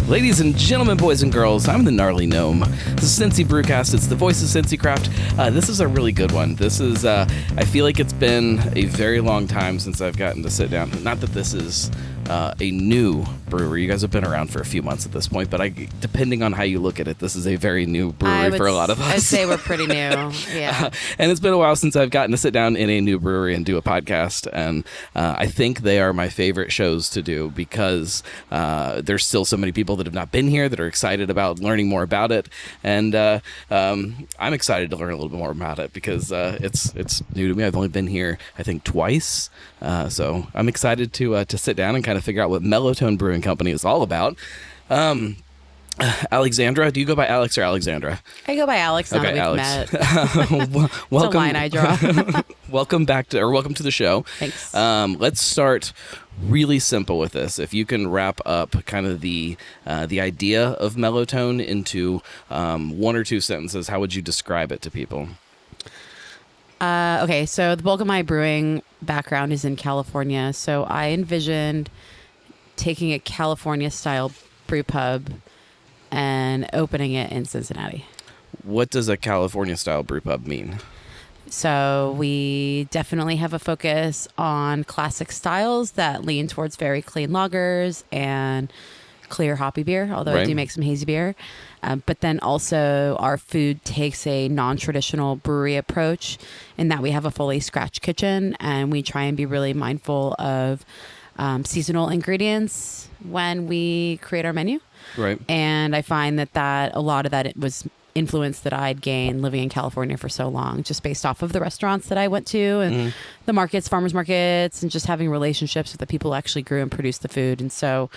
Ladies and gentlemen, boys and girls, I'm the Gnarly Gnome. This is Cincy Brewcast. It's the voice of Cincy Craft. This is a really good one. This is, I feel like it's been a very long time since I've gotten to sit down. Not that this is a new brewery. You guys have been around for a few months at this point, but depending on how you look at it, this is a very new brewery for a lot of us. I'd say we're pretty new, yeah. And it's been a while since I've gotten to sit down in a new brewery and do a podcast, and I think they are my favorite shows to do because there's still so many people that have not been here that are excited about learning more about it, and I'm excited to learn a little bit more about it because it's new to me. I've only been here, I think, twice, so I'm excited to sit down and kind of figure out what Mellotone Brewing Company is all about. Alexandra, do you go by Alex or Alexandra? I go by Alex now that we've met. Welcome. It's a line I draw. welcome to the show. Thanks. Let's start really simple with this. If you can wrap up kind of the idea of Mellotone into one or two sentences, how would you describe it to people? Okay, so the bulk of my brewing background is in California. So I envisioned taking a California-style brew pub and opening it in Cincinnati. What does a California-style brew pub mean? So we definitely have a focus on classic styles that lean towards very clean lagers and clear hoppy beer, although I do make some hazy beer. But then also our food takes a non-traditional brewery approach in that we have a fully scratch kitchen and we try and be really mindful of seasonal ingredients when we create our menu. Right. And I find that a lot of that it was influence that I'd gained living in California for so long, just based off of the restaurants that I went to and the markets, farmers markets, and just having relationships with the people who actually grew and produced the food. And so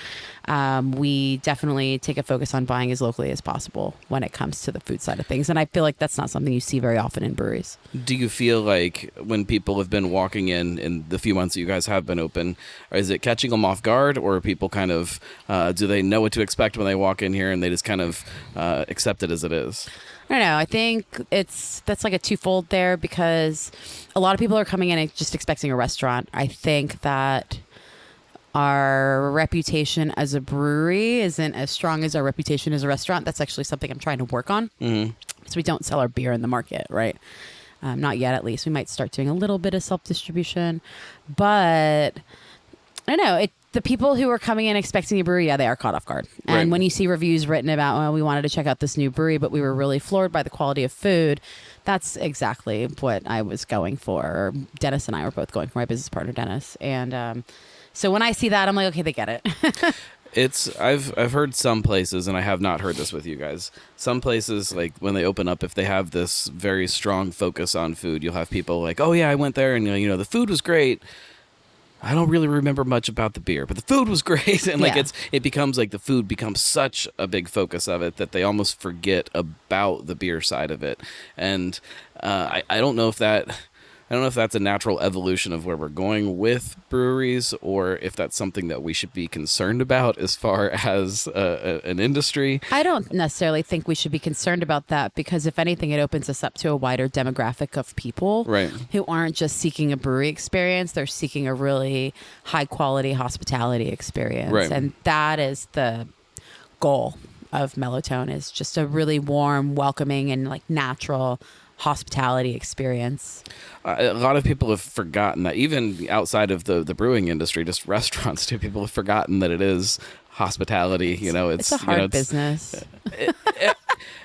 we definitely take a focus on buying as locally as possible when it comes to the food side of things. And I feel like that's not something you see very often in breweries. Do you feel like when people have been walking in the few months that you guys have been open, is it catching them off guard, or are people kind of, do they know what to expect when they walk in here and they just kind of accept it as it is? I don't know. I think that's like a twofold there because a lot of people are coming in and just expecting a restaurant. I think that our reputation as a brewery isn't as strong as our reputation as a restaurant. That's actually something I'm trying to work on. Mm-hmm. So we don't sell our beer in the market, right? Not yet, at least. We might start doing a little bit of self-distribution. But I don't know. The people who are coming in expecting a brewery, yeah, they are caught off guard. And when you see reviews written about, well, we wanted to check out this new brewery, but we were really floored by the quality of food, that's exactly what I was going for. Or Dennis and I were both going for, my business partner, Dennis. And so when I see that, I'm like, okay, they get it. I've heard some places, and I have not heard this with you guys. Some places, like when they open up, if they have this very strong focus on food, you'll have people like, oh yeah, I went there and the food was great. I don't really remember much about the beer, but the food was great. And it becomes like the food becomes such a big focus of it that they almost forget about the beer side of it. And I don't know if that's a natural evolution of where we're going with breweries, or if that's something that we should be concerned about as far as an industry. I don't necessarily think we should be concerned about that because if anything, it opens us up to a wider demographic of people who aren't just seeking a brewery experience. They're seeking a really high quality hospitality experience. Right. And that is the goal of Mellotone, is just a really warm, welcoming, and like natural hospitality experience. A lot of people have forgotten that, even outside of the brewing industry, just restaurants too. People have forgotten that it is hospitality. It's a hard business.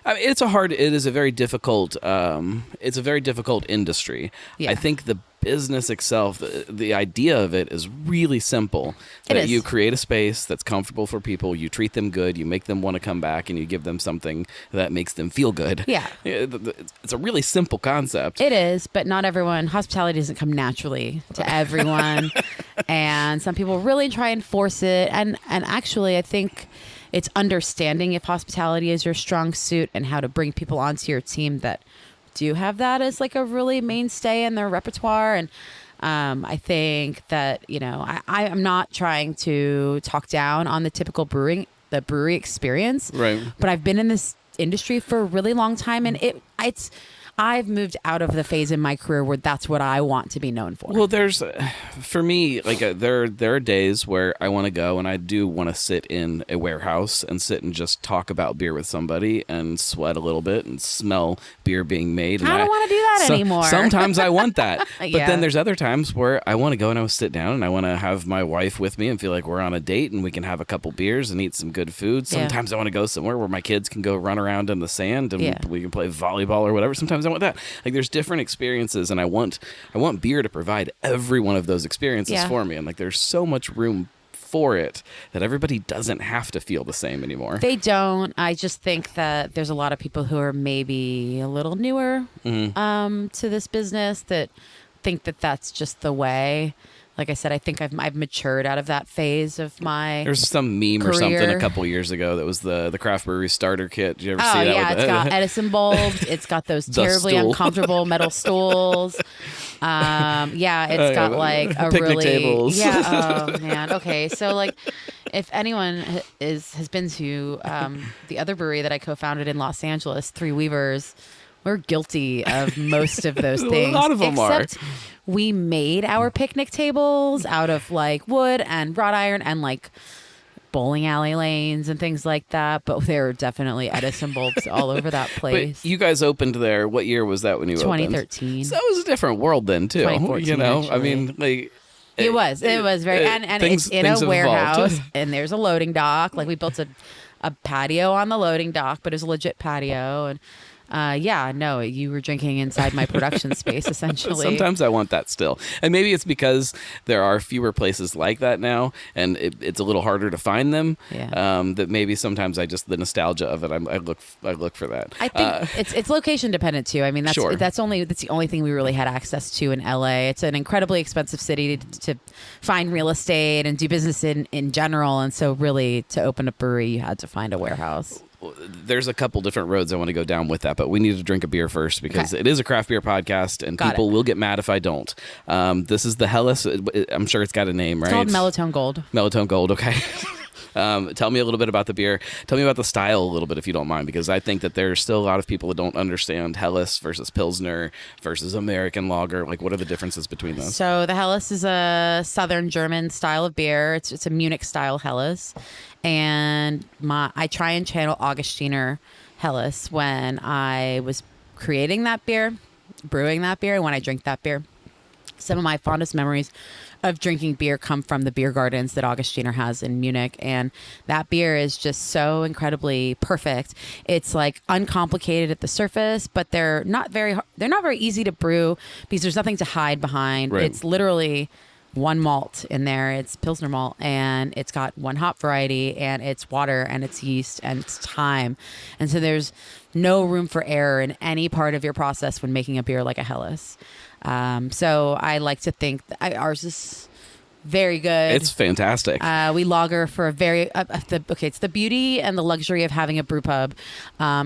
It is a very difficult. It's a very difficult industry. Yeah. I think the business itself, the idea of it is really simple. That you create a space that's comfortable for people, you treat them good, you make them want to come back, and you give them something that makes them feel good. Yeah. It's a really simple concept. It is, but not everyone. Hospitality doesn't come naturally to everyone. And some people really try and force it. And actually, I think it's understanding if hospitality is your strong suit and how to bring people onto your team that do have that as like a really mainstay in their repertoire. And I think that, I am not trying to talk down on the typical brewery experience, right? But I've been in this industry for a really long time, and it's I've moved out of the phase in my career where that's what I want to be known for. Well, there's, for me, like there are days where I want to go and I do want to sit in a warehouse and sit and just talk about beer with somebody and sweat a little bit and smell beer being made. And I don't want to do that anymore. Sometimes I want that. But Yeah. then there's other times where I want to go and I will sit down and I want to have my wife with me and feel like we're on a date and we can have a couple beers and eat some good food. Sometimes I want to go somewhere where my kids can go run around in the sand and we can play volleyball or whatever. Sometimes I want that. Like there's different experiences and I want beer to provide every one of those experiences for me. And like there's so much room for it that everybody doesn't have to feel the same anymore. They don't. I just think that there's a lot of people who are maybe a little newer to this business that think that that's just the way. Like I said, I think I've matured out of that phase of my There's some meme career. or something a couple years ago that was the craft brewery starter kit. Did you ever see that? Yeah, it's got Edison bulbs. It's got those terribly uncomfortable metal stools. It's got like a picnic really tables. Yeah. Oh man. Okay. So like, if anyone has been to the other brewery that I co-founded in Los Angeles, Three Weavers, we're guilty of most of those things. A lot of them except we made our picnic tables out of like wood and wrought iron and like bowling alley lanes and things like that. But there were definitely Edison bulbs all over that place. But you guys opened there. What year was that when you opened? 2013. So it was a different world then too. 2014, You know, actually. I mean, like. It was very, and it's in a warehouse and there's a loading dock. Like we built a patio on the loading dock, but it was a legit patio. And you were drinking inside my production space essentially. Sometimes I want that still. And maybe it's because there are fewer places like that now and it's a little harder to find them. Yeah. That maybe sometimes the nostalgia of it, I look for that. I think it's location dependent too. I mean, that's the only thing we really had access to in LA. It's an incredibly expensive city to find real estate and do business in general. And so really to open a brewery, you had to find a warehouse. There's a couple different roads I want to go down with that, but we need to drink a beer first because it is a craft beer podcast and people will get mad if I don't. This is the Helles. I'm sure it's got a name, right? It's called Mellotone Gold. Mellotone Gold, okay. Tell me a little bit about the beer. Tell me about the style a little bit if you don't mind, because I think that there's still a lot of people that don't understand Helles versus Pilsner versus American lager. Like, what are the differences between those? So the Helles is a Southern German style of beer. It's a Munich style Helles. And I try and channel Augustiner Helles when I was creating that beer, brewing that beer, and when I drink that beer. Some of my fondest memories of drinking beer come from the beer gardens that Augustiner has in Munich, and that beer is just so incredibly perfect. It's like uncomplicated at the surface, but they're not very easy to brew because there's nothing to hide behind. Right. It's literally one malt in there. It's Pilsner malt, and it's got one hop variety, and it's water, and it's yeast, and it's time. And so there's no room for error in any part of your process when making a beer like a Helles. So I like to think that ours is very good. It's fantastic. We lager for a very it's the beauty and the luxury of having a brew pub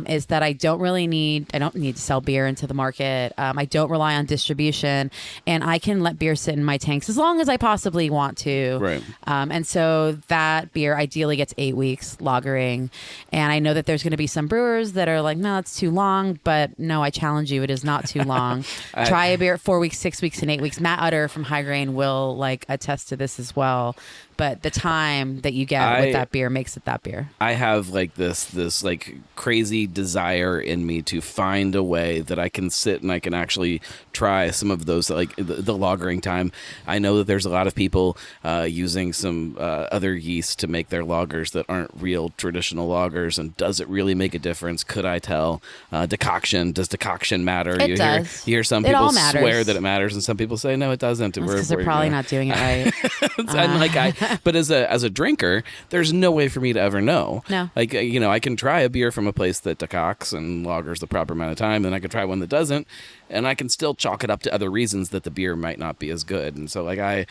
is that I don't need to sell beer into the market. I don't rely on distribution, and I can let beer sit in my tanks as long as I possibly want to. Right. And so that beer ideally gets 8 weeks lagering, and I know that there's going to be some brewers that are like, no, it's too long, but no, I challenge you, it is not too long. Try a beer at 4 weeks, 6 weeks, and 8 weeks. Matt Utter from High Grain will attest to this as well, but the time that you get with that beer makes it that beer. I have this like crazy desire in me to find a way that I can sit and I can actually try some of those, like the lagering time. I know that there's a lot of people using some other yeast to make their lagers that aren't real traditional lagers, and does it really make a difference? Could I tell? Decoction, does decoction matter? It does. You hear some people swear that it matters, and some people say no, it doesn't. Because they're probably not doing it right. And but as a drinker, there's no way for me to ever know. No. Like, I can try a beer from a place that decocts and lagers the proper amount of time, and I can try one that doesn't, and I can still chalk it up to other reasons that the beer might not be as good. And so, like, I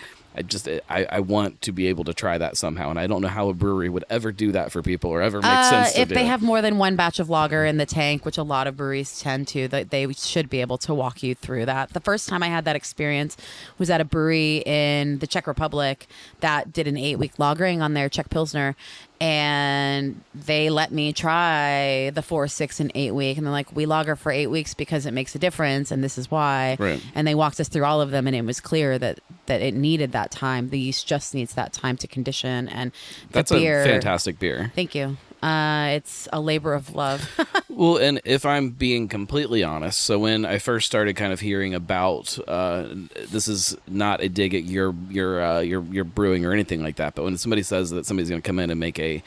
want to be able to try that somehow, and I don't know how a brewery would ever do that for people or ever make sense to if they have more than one batch of lager in the tank, which a lot of breweries tend to, that they should be able to walk you through that. The first time I had that experience was at a brewery in the Czech Republic that did an 8-week lagering on their Czech Pilsner, And they let me try the 4, 6, and 8 week. And they're like, we lager for 8 weeks because it makes a difference. And this is why. Right. And they walked us through all of them. And it was clear that it needed that time. The yeast just needs that time to condition. And That's beer, a fantastic beer. Thank you. It's a labor of love. Well, and if I'm being completely honest, so when I first started kind of hearing about, this is not a dig at your brewing or anything like that, but when somebody says that somebody's going to come in and make a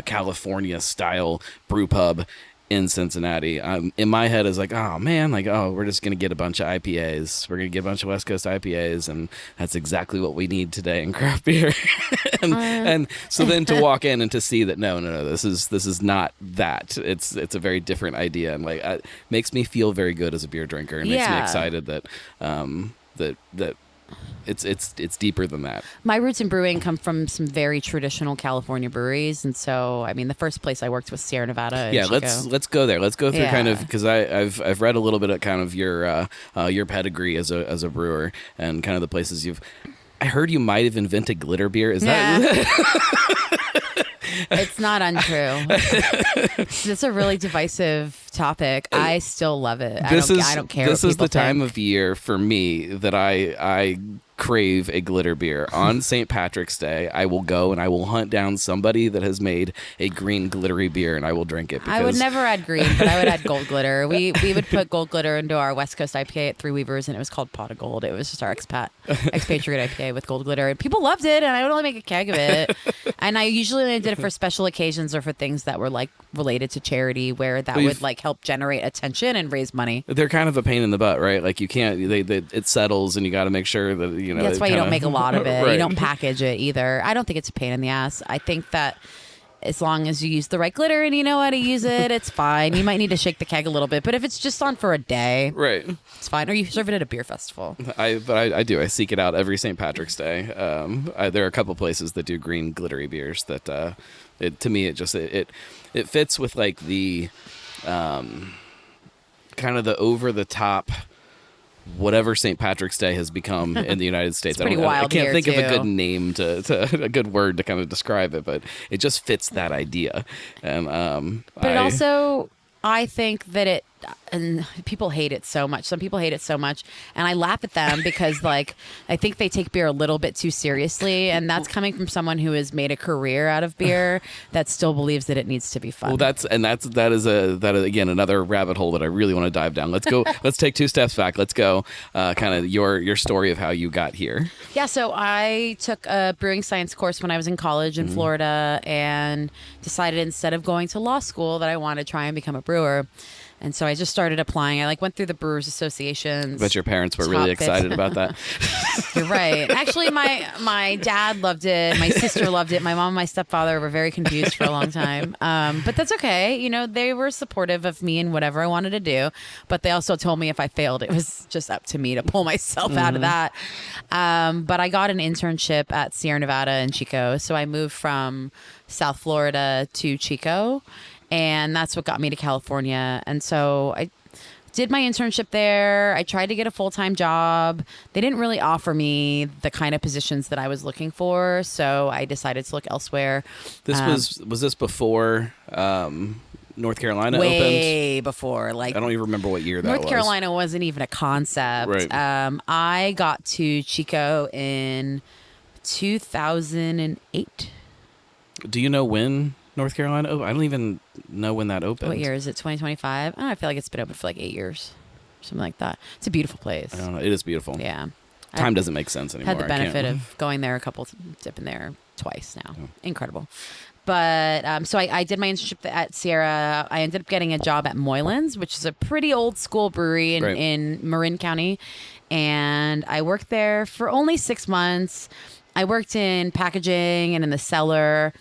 California style brew pub in Cincinnati, in my head is like, oh man, like, oh, we're just going to get a bunch of IPAs. We're going to get a bunch of West Coast IPAs, and that's exactly what we need today in craft beer. and so then to walk in and to see that, no, this is not that. It's a very different idea, and like it makes me feel very good as a beer drinker, and makes me excited that that it's deeper than that. My roots in brewing come from some very traditional California breweries, and so I mean, the first place I worked was Sierra Nevada. Yeah, let's go there. Let's go through kind of, because I've read a little bit of kind of your pedigree as a brewer and kind of the places you've. I heard you might have invented glitter beer. Is that? It's not untrue. It's a really divisive topic. I still love it. I don't care. This what is the time think. of year for me that I crave a glitter beer. On St. Patrick's Day, I will go and I will hunt down somebody that has made a green glittery beer, and I will drink it. I would never add green, but I would add gold glitter. We would put gold glitter into our West Coast IPA at Three Weavers, and it was called Pot of Gold. It was just our expatriate IPA with gold glitter, and people loved it. And I would only make a keg of it. And I usually did it for special occasions or for things that were like related to charity, where that would like help generate attention and raise money. They're kind of a pain in the butt, right? Like you can't. It settles, and you got to make sure that That's why you don't make a lot of it. Right. You don't package it either. I don't think it's a pain in the ass. I think that as long as you use the right glitter and you know how to use it, it's fine. You might need to shake the keg a little bit, but if it's just on for a day, right, it's fine. Or you serve it at a beer festival. I do. I seek it out every St. Patrick's Day. There are a couple places that do green glittery beers that to me it fits with like the kind of the over the top. Whatever St. Patrick's Day has become in the United States. It's pretty wild. I can't think too. of a good name to a good word to kind of describe it, but it just fits that idea. And but also, I think that and people hate it so much. Some people hate it so much, and I laugh at them because, like, I think they take beer a little bit too seriously, and that's coming from someone who has made a career out of beer that still believes that it needs to be fun. Well, that is again another rabbit hole that I really want to dive down. Let's go. Let's take 2 steps back. Let's go. Kind of your story of how you got here. Yeah, so I took a brewing science course when I was in college in Florida, and decided instead of going to law school that I wanted to try and become a brewer. And so I just started applying. I went through the Brewers Associations. But your parents were really excited about that. You're right. Actually, my dad loved it. My sister loved it. My mom and my stepfather were very confused for a long time. But that's okay. You know, they were supportive of me and whatever I wanted to do. But they also told me if I failed, it was just up to me to pull myself out of that. But I got an internship at Sierra Nevada in Chico. So I moved from South Florida to Chico. And that's what got me to California. And so I did my internship there. I tried to get a full-time job. They didn't really offer me the kind of positions that I was looking for. So I decided to look elsewhere. This was this before North Carolina opened? Way before. Like, I don't even remember what year that was. North Carolina wasn't even a concept. Right. I got to Chico in 2008. Do you know when North Carolina? Oh, I don't even know when that opened. What year is it? 2025? I feel like it's been open for like 8 years, something like that. It's a beautiful place. I don't know. It is beautiful. Yeah. Time doesn't make sense anymore. Had the benefit of going there dipping there twice now. Oh. Incredible. But so I did my internship at Sierra. I ended up getting a job at Moylan's, which is a pretty old school brewery in Marin County. And I worked there for only 6 months. I worked in packaging and in the cellar.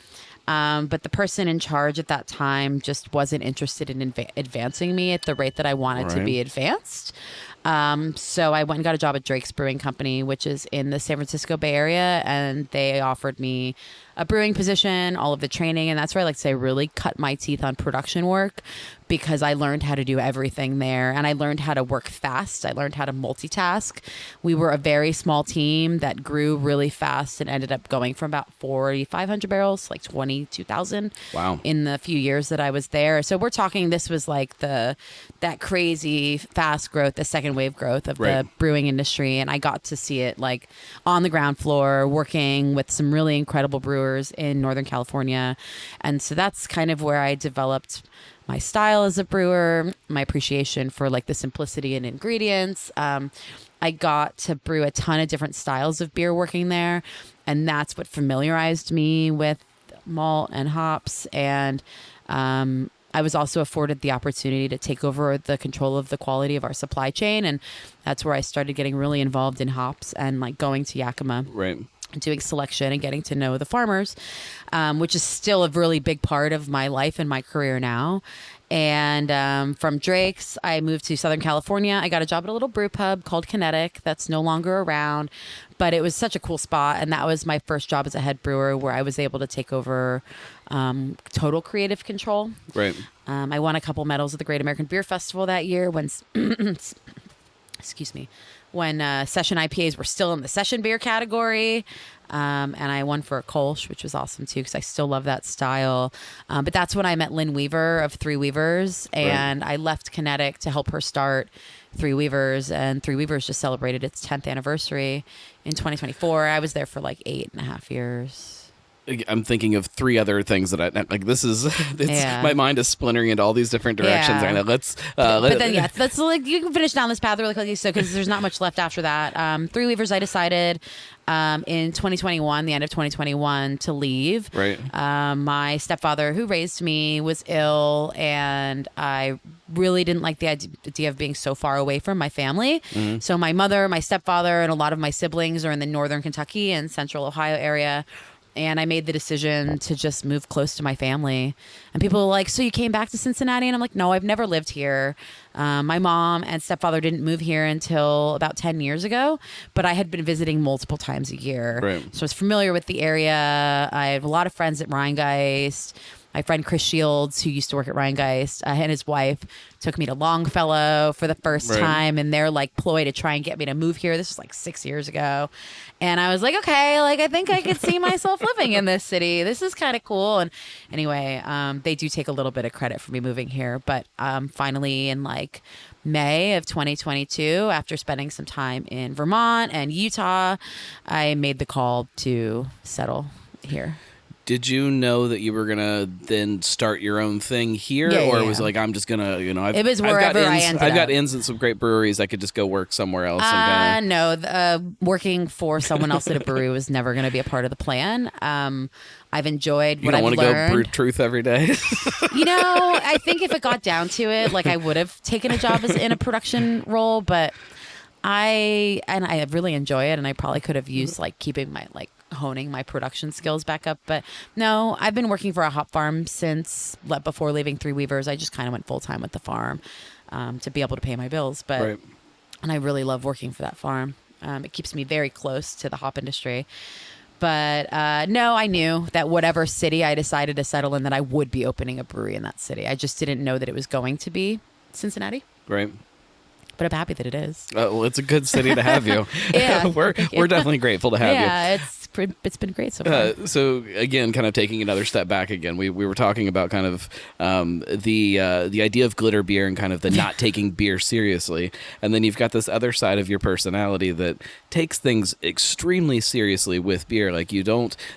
But the person in charge at that time just wasn't interested in advancing me at the rate that I wanted to be advanced. So I went and got a job at Drake's Brewing Company, which is in the San Francisco Bay Area, and they offered me a brewing position, all of the training. And that's where I like to say I really cut my teeth on production work, because I learned how to do everything there, and I learned how to work fast. I learned how to multitask. We were a very small team that grew really fast and ended up going from about 4,500 barrels to like 22,000. Wow. In the few years that I was there. So we're talking, this was like that crazy fast growth, the second wave growth of the brewing industry. And I got to see it like on the ground floor, working with some really incredible brewers in Northern California. And so that's kind of where I developed my style as a brewer, my appreciation for like the simplicity in ingredients. I got to brew a ton of different styles of beer working there, and that's what familiarized me with malt and hops. And I was also afforded the opportunity to take over the control of the quality of our supply chain, and that's where I started getting really involved in hops and like going to Yakima. Right. Doing selection and getting to know the farmers, which is still a really big part of my life and my career now. And from Drake's, I moved to Southern California. I got a job at a little brew pub called Kinetic that's no longer around, but it was such a cool spot. And that was my first job as a head brewer, where I was able to take over total creative control. Right. I won a couple medals at the Great American Beer Festival that year when, excuse me, when session IPAs were still in the session beer category. And I won for a Kolsch, which was awesome too, because I still love that style. But that's when I met Lynn Weaver of Three Weavers, and I left Kinetic to help her start Three Weavers, and Three Weavers just celebrated its 10th anniversary in 2024. I was there for like 8.5 years. I'm thinking of three other things that I like. This is my mind is splintering into all these different directions. Yeah. Let's like you can finish down this path really quickly, so because there's not much left after that. Three Weavers, I decided in 2021, the end of 2021, to leave. Right. My stepfather, who raised me, was ill, and I really didn't like the idea of being so far away from my family. Mm-hmm. So my mother, my stepfather, and a lot of my siblings are in the northern Kentucky and central Ohio area. And I made the decision to just move close to my family. And people are like, so you came back to Cincinnati? And I'm like, no, I've never lived here. My mom and stepfather didn't move here until about 10 years ago, but I had been visiting multiple times a year. Right. So I was familiar with the area. I have a lot of friends at Rhinegeist. My friend Chris Shields, who used to work at Rhinegeist, and his wife took me to Longfellow for the first time, and they're like ploy to try and get me to move here. This was like 6 years ago. And I was like, okay, like I think I could see myself living in this city. This is kind of cool. And anyway, they do take a little bit of credit for me moving here. But finally in like May of 2022, after spending some time in Vermont and Utah, I made the call to settle here. Did you know that you were gonna then start your own thing here, or was it like I'm just gonna, it was wherever I ended I've got up. ins in some great breweries. I could just go work somewhere else. No, working for someone else at a brewery was never going to be a part of the plan. I've enjoyed what I've learned. You don't want to go brew truth every day? I think if it got down to it, like I would have taken a job in a production role, but I really enjoy it, and I probably could have used like keeping my honing my production skills back up. But no, I've been working for a hop farm since before leaving Three Weavers. I just kind of went full time with the farm to be able to pay my bills. But and I really love working for that farm. It keeps me very close to the hop industry. But no, I knew that whatever city I decided to settle in, that I would be opening a brewery in that city. I just didn't know that it was going to be Cincinnati. Right. But I'm happy that it is. Well, it's a good city to have you. Yeah, we're definitely grateful to have you. Yeah, it's been great so far. So again, kind of taking another step back again, we were talking about kind of the idea of glitter beer and kind of the not taking beer seriously, and then you've got this other side of your personality that takes things extremely seriously with beer. Like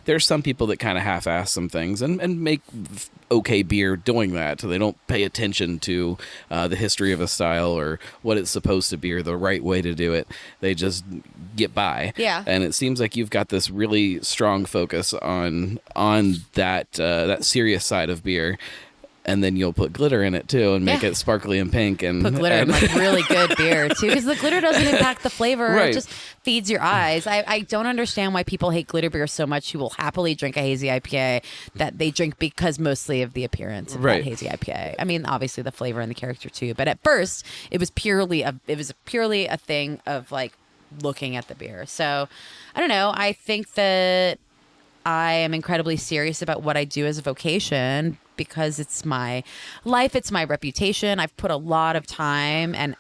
there's some people that kind of half-ass some things and make okay beer doing that. So they don't pay attention to the history of a style or what it's supposed to be or the right way to do it. They just get by. Yeah. And it seems like you've got this really strong focus on that serious side of beer. And then you'll put glitter in it too, and make it sparkly and pink, and put glitter in like really good beer too, because the glitter doesn't impact the flavor; right. It just feeds your eyes. I don't understand why people hate glitter beer so much. Who will happily drink a hazy IPA that they drink because mostly of the appearance of that hazy IPA. I mean, obviously the flavor and the character too, but at first it was purely a thing of like looking at the beer. So I don't know. I think that I am incredibly serious about what I do as a vocation because it's my life, it's my reputation. I've put a lot of time and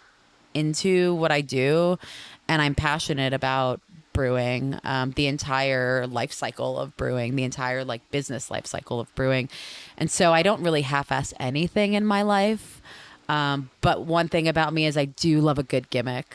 into what I do, and I'm passionate about brewing, the entire life cycle of brewing, the entire like business life cycle of brewing. And so I don't really half-ass anything in my life. But one thing about me is I do love a good gimmick.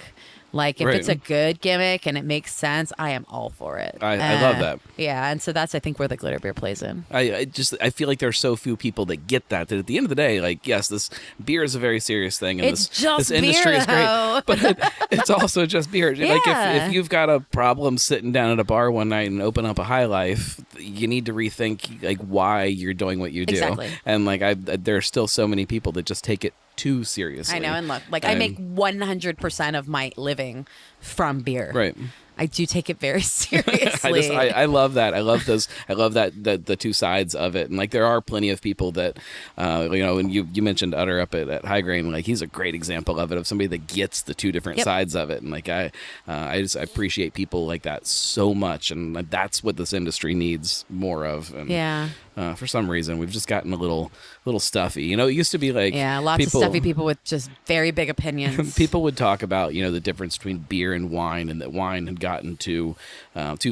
Like if Right. it's a good gimmick and it makes sense, I am all for it. I love that. Yeah, and so that's I think where the glitter beer plays in. I feel like there's so few people that get that at the end of the day, like, yes, this beer is a very serious thing, and It's this just industry beer, is great, though. but it's also just beer. Like Yeah. if you've got a problem sitting down at a bar one night and open up a High Life, you need to rethink like why you're doing what you do. Exactly. And like there are still so many people that just take it too seriously. I know, and look, like I make 100% of my living from beer. Right. I do take it very seriously. I love that. I love those. I love that the two sides of it. And like there are plenty of people that, and you mentioned Utter up at High Grain. Like he's a great example of it, of somebody that gets the two different Yep. sides of it. And like I appreciate people like that so much, and that's what this industry needs more of. And Yeah. for some reason we've just gotten a little stuffy. It used to be like Lots of stuffy people with just very big opinions. People would talk about the difference between beer and wine, and that wine had gotten too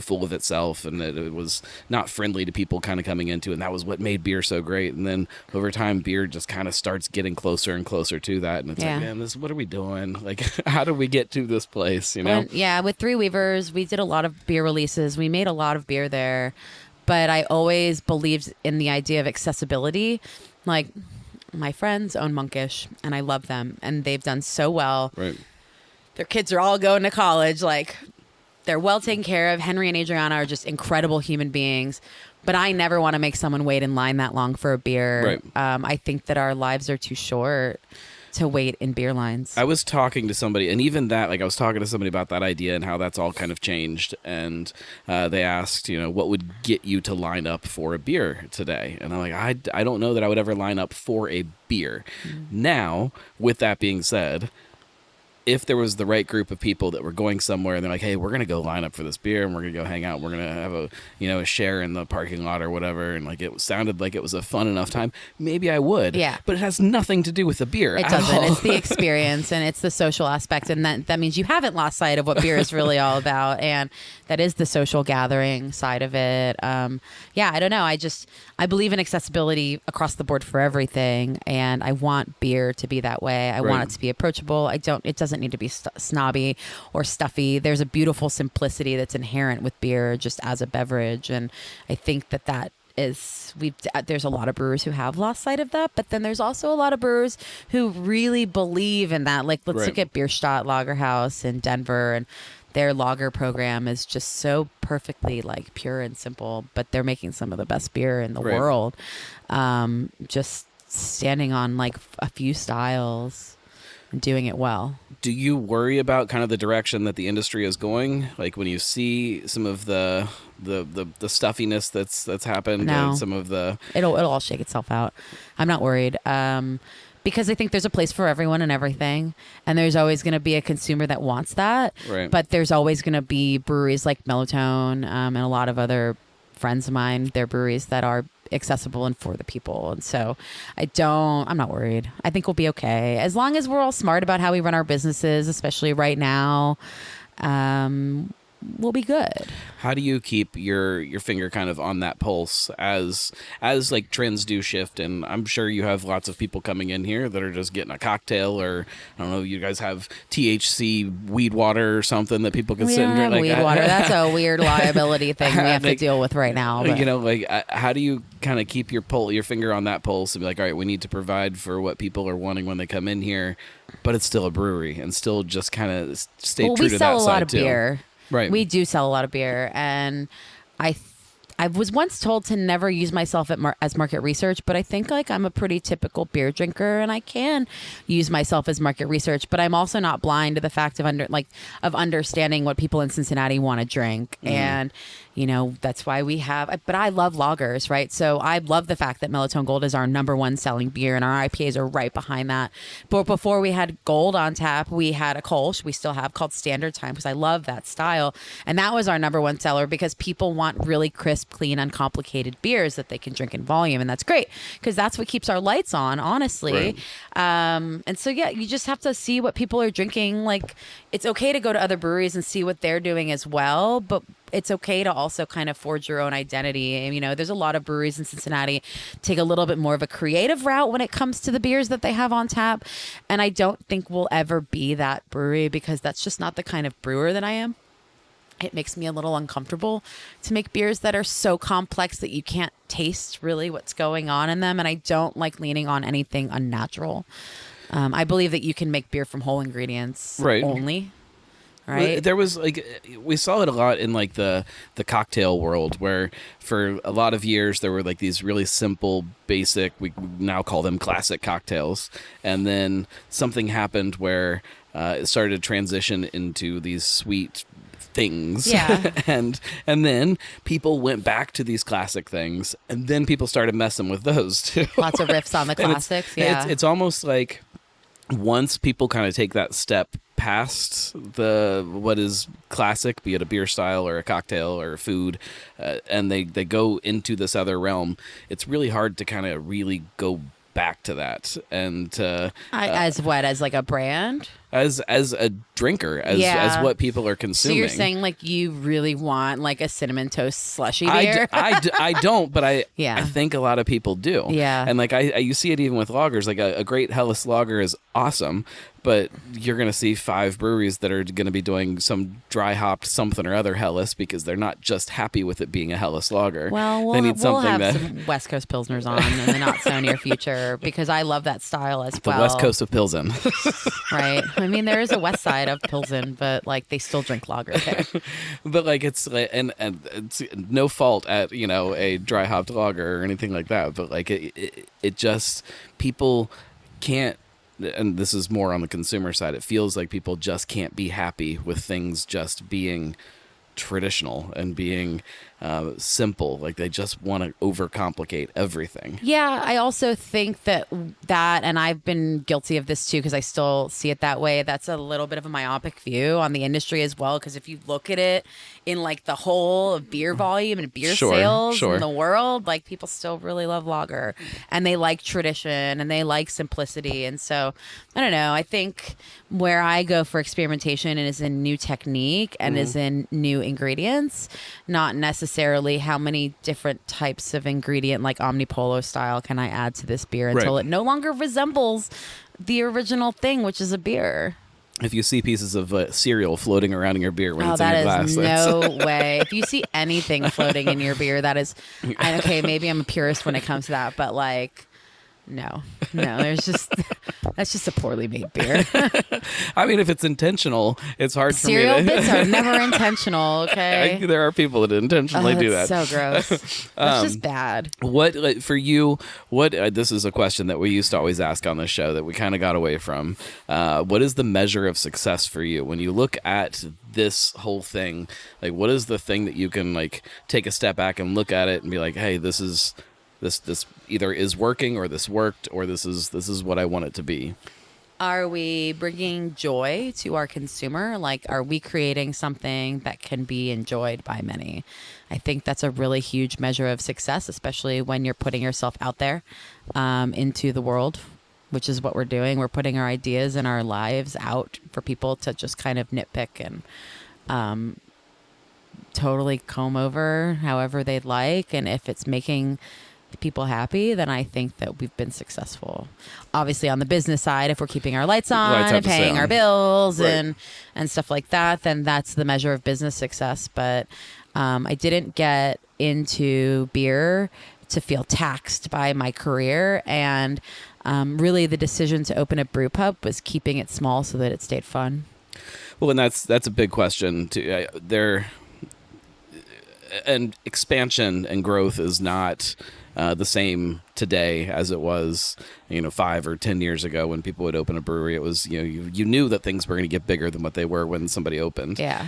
full of itself, and that it was not friendly to people kind of coming into, and that was what made beer so great. And then over time, beer just kind of starts getting closer and closer to that, and it's like, man, what are we doing? Like, how do we get to this place? With Three Weavers, we did a lot of beer releases. We made a lot of beer there, but I always believed in the idea of accessibility. Like, my friends own Monkish, and I love them, and they've done so well. Right. Their kids are all going to college. Like, they're well taken care of. Henry and Adriana are just incredible human beings. But I never want to make someone wait in line that long for a beer. Right. I think that our lives are too short to wait in beer lines. I was talking to somebody, and even that, like I was talking to somebody about that idea and how that's all kind of changed. And they asked, what would get you to line up for a beer today? And I'm like, I don't know that I would ever line up for a beer. Mm-hmm. Now, with that being said, if there was the right group of people that were going somewhere and they're like, hey, we're going to go line up for this beer and we're going to go hang out. We're going to have a share in the parking lot or whatever. And like, it sounded like it was a fun enough time. Maybe I would. Yeah. But it has nothing to do with the beer. It doesn't. It's the experience and it's the social aspect. And that means you haven't lost sight of what beer is really all about. And that is the social gathering side of it. I don't know. I believe in accessibility across the board for everything. And I want beer to be that way. I want it to be approachable. It doesn't need to be snobby or stuffy. There's a beautiful simplicity that's inherent with beer just as a beverage. And I think that is, there's a lot of brewers who have lost sight of that, but then there's also a lot of brewers who really believe in that. Like, let's look at Bierstadt Lagerhaus in Denver, and their lager program is just so perfectly like pure and simple, but they're making some of the best beer in the world. Just standing on like a few styles and doing it well. Do you worry about kind of the direction that the industry is going? Like when you see some of the stuffiness that's happened, No. and some of the It'll all shake itself out. I'm not worried. Because I think there's a place for everyone and everything. And there's always going to be a consumer that wants that. Right. But there's always going to be breweries like Mellotone and a lot of other friends of mine, they're breweries that are accessible and for the people. And so I'm not worried. I think we'll be okay. As long as we're all smart about how we run our businesses, especially right now, we'll be good. How do you keep your finger kind of on that pulse as like trends do shift? And I'm sure you have lots of people coming in here that are just getting a cocktail, or I don't know, you guys have THC weed water or something that people can sit and drink. Like weed water. That's a weird liability thing we have to deal with right now. But. How do you kind of keep your finger on that pulse and be like, all right, we need to provide for what people are wanting when they come in here, but it's still a brewery, and still just kind of stay true to that side too. We sell a lot of beer. Right. We do sell a lot of beer, and I was once told to never use myself as market research, but I think like I'm a pretty typical beer drinker, and I can use myself as market research. But I'm also not blind to the fact of understanding what people in Cincinnati want to drink, and that's why we have. But I love lagers, right? So I love the fact that Mellotone Gold is our #1 selling beer, and our IPAs are right behind that. But before we had Gold on tap, we had a Kolsch we still have called Standard Time, because I love that style, and that was our #1 seller because people want really crisp, crisp, clean, uncomplicated beers that they can drink in volume. And that's great because that's what keeps our lights on, honestly. Right. And so, yeah, you just have to see what people are drinking. Like, it's okay to go to other breweries and see what they're doing as well, but it's okay to also kind of forge your own identity. And, you know, there's a lot of breweries in Cincinnati take a little bit more of a creative route when it comes to the beers that they have on tap. And I don't think we'll ever be that brewery because that's just not the kind of brewer that I am. It makes me a little uncomfortable to make beers that are so complex that you can't taste really what's going on in them. And I don't like leaning on anything unnatural. I believe that you can make beer from whole ingredients only. Right. There was we saw it a lot in like the cocktail world where for a lot of years there were like these really simple, basic, we now call them classic cocktails. And then something happened where it started to transition into these sweet things. Yeah. and then people went back to these classic things and then people started messing with those too. Lots of riffs on the classics. It's almost like once people kind of take that step past what is classic, be it a beer style or a cocktail or a food, and they go into this other realm, it's really hard to kind of really go back to that. And as like a brand, as a drinker, as what people are consuming. So you're saying like you really want like a cinnamon toast slushy beer? I don't, but I think a lot of people do. Yeah. And like you see it even with lagers. Like a great Helles lager is awesome, but you're going to see 5 breweries that are going to be doing some dry hopped something or other Helles because they're not just happy with it being a Helles lager. Well, we'll have some West Coast Pilsners on in the not so near future because I love that style as well. The West Coast of Pilsen. Right. I mean, there is a west side of Pilsen, but like they still drink lager there. But like it's and it's no fault at a dry hopped lager or anything like that. But like it just people can't. And this is more on the consumer side. It feels like people just can't be happy with things just being traditional and being simple. Like they just want to overcomplicate everything. Yeah, I also think that, and I've been guilty of this too because I still see it that way. That's a little bit of a myopic view on the industry as well. Because if you look at it in like the whole of beer volume and beer sales in the world, like people still really love lager and they like tradition and they like simplicity. And so I don't know. I think where I go for experimentation is in new technique and is in new ingredients, not necessarily how many different types of ingredient like omnipolo style can I add to this beer until it no longer resembles the original thing, which is a beer. If you see pieces of cereal floating around in your beer when it's in your glass. No way. If you see anything floating in your beer, that is, okay, maybe I'm a purist when it comes to that, but like, no, that's just a poorly made beer. I mean, if it's intentional, it's hard for me to... Cereal bits are never intentional, okay? There are people that intentionally do that. So gross. That's just bad. What, for you, this is a question that we used to always ask on the show that we kind of got away from. What is the measure of success for you? When you look at this whole thing, like what is the thing that you can like take a step back and look at it and be like, hey, this either is working or this worked or this is what I want it to be. Are we bringing joy to our consumer? Like, are we creating something that can be enjoyed by many? I think that's a really huge measure of success, especially when you're putting yourself out there into the world, which is what we're doing. We're putting our ideas and our lives out for people to just kind of nitpick and totally comb over however they'd like. And if it's making people happy, then I think that we've been successful. Obviously on the business side, if we're keeping our lights on and paying our bills and stuff like that, then that's the measure of business success. But I didn't get into beer to feel taxed by my career. And really the decision to open a brew pub was keeping it small so that it stayed fun. Well, and that's a big question too. And expansion and growth is not the same today as it was, 5 or 10 years ago when people would open a brewery. It was, you knew that things were going to get bigger than what they were when somebody opened. Yeah.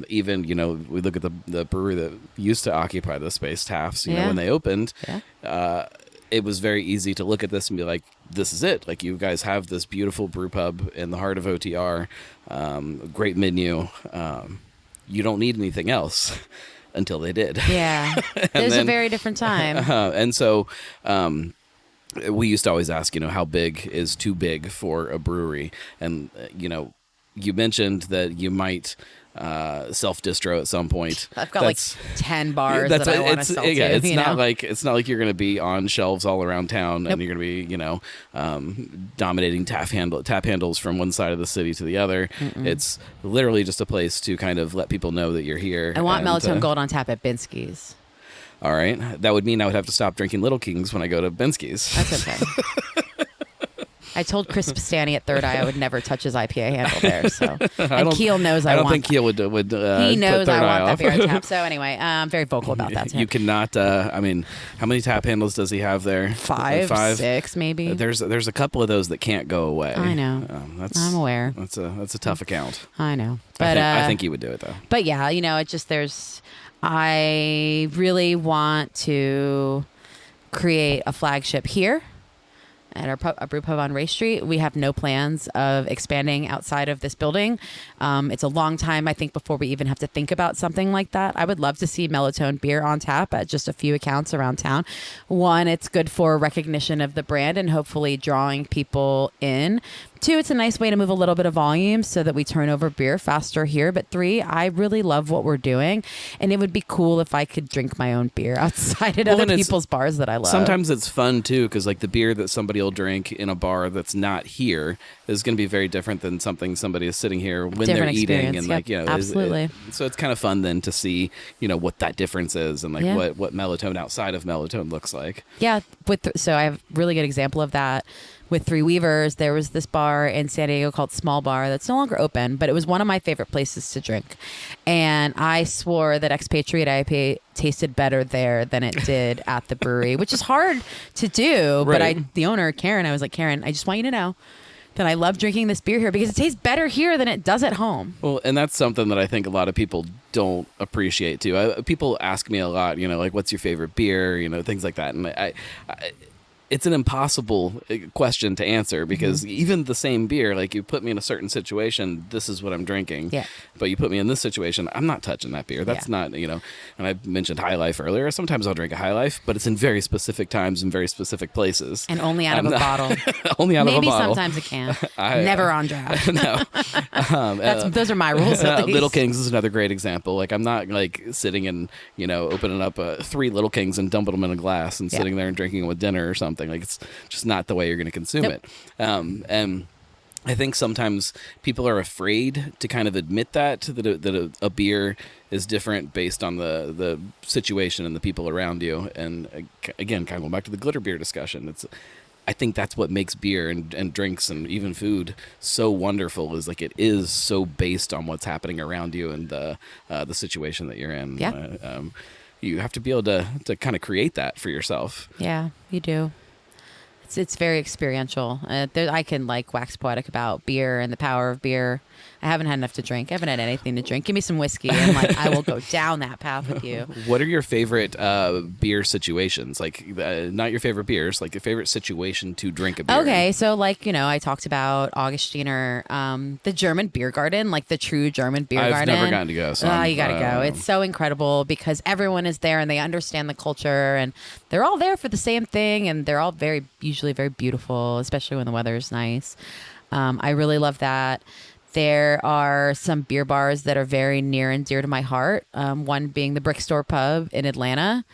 Even, we look at the brewery that used to occupy the space, Taft's, when they opened, it was very easy to look at this and be like, this is it. Like, you guys have this beautiful brew pub in the heart of OTR, great menu. You don't need anything else. until they did. Yeah. There's a very different time. And so we used to always ask, how big is too big for a brewery? And, you mentioned that you might self-distro at some point. I've got like 10 bars that I want to sell to. Yeah, it's not like you're going to be on shelves all around town and you're going to be, dominating tap handles from one side of the city to the other. It's literally just a place to kind of let people know that you're here. I want Mellotone Gold on tap at Binsky's. All right. That would mean I would have to stop drinking Little Kings when I go to Binsky's. That's okay. I told Chris Pastani at Third Eye I would never touch his IPA handle there. So, and Keel knows I want. I don't think Keel would. He knows I want that beer on tap. So anyway, I'm very vocal about that. You cannot. How many tap handles does he have there? Five, 6 maybe. There's a couple of those that can't go away. I know. I'm aware. That's a tough account. I know, but I think he would do it though. But yeah, it just I really want to create a flagship here at our brew pub on Ray Street. We have no plans of expanding outside of this building. It's a long time, I think, before we even have to think about something like that. I would love to see Mellotone beer on tap at just a few accounts around town. One, it's good for recognition of the brand and hopefully drawing people in. 2, it's a nice way to move a little bit of volume so that we turn over beer faster here. But 3, I really love what we're doing. And it would be cool if I could drink my own beer outside at other people's bars that I love. Sometimes it's fun, too, because like the beer that somebody will drink in a bar that's not here is going to be very different than something somebody is sitting here when they're eating. And absolutely. So it's kind of fun then to see, what that difference is and like what Mellotone outside of Mellotone looks like. Yeah. So I have a really good example of that. With Three Weavers, there was this bar in San Diego called Small Bar that's no longer open, but it was one of my favorite places to drink. And I swore that Expatriate IPA tasted better there than it did at the brewery, which is hard to do. Right. But the owner, Karen, I was like, Karen, I just want you to know that I love drinking this beer here because it tastes better here than it does at home. Well, and that's something that I think a lot of people don't appreciate too. People ask me a lot, like, what's your favorite beer, things like that. And I it's an impossible question to answer because even the same beer, like you put me in a certain situation, this is what I'm drinking. Yeah. But you put me in this situation, I'm not touching that beer. That's not, and I mentioned High Life earlier. Sometimes I'll drink a High Life, but it's in very specific times and very specific places. And only out of a bottle. Only out of a bottle. Maybe sometimes a can. Never on draft. No. Those are my rules at least. Little Kings is another great example. Like I'm not like sitting and, opening up 3 Little Kings and dumping them in a glass and sitting there and drinking them with dinner or something. Like it's just not the way you're going to consume it. And I think sometimes people are afraid to kind of admit that a beer is different based on the situation and the people around you. And again, kind of going back to the glitter beer discussion, I think that's what makes beer and drinks and even food so wonderful is like it is so based on what's happening around you and the situation that you're in. Yeah. You have to be able to kind of create that for yourself. Yeah, you do. It's very experiential. I can wax poetic about beer and the power of beer. I haven't had enough to drink. I haven't had anything to drink. Give me some whiskey and I will go down that path with you. What are your favorite beer situations? Like not your favorite beers, like your favorite situation to drink a beer. Okay, so I talked about Augustiner, the German beer garden, like the true German beer garden. I've never gotten to go. So you got to go. It's so incredible because everyone is there and they understand the culture and they're all there for the same thing and they're all usually very beautiful, especially when the weather is nice. I really love that. There are some beer bars that are very near and dear to my heart. One being the Brick Store Pub in Atlanta.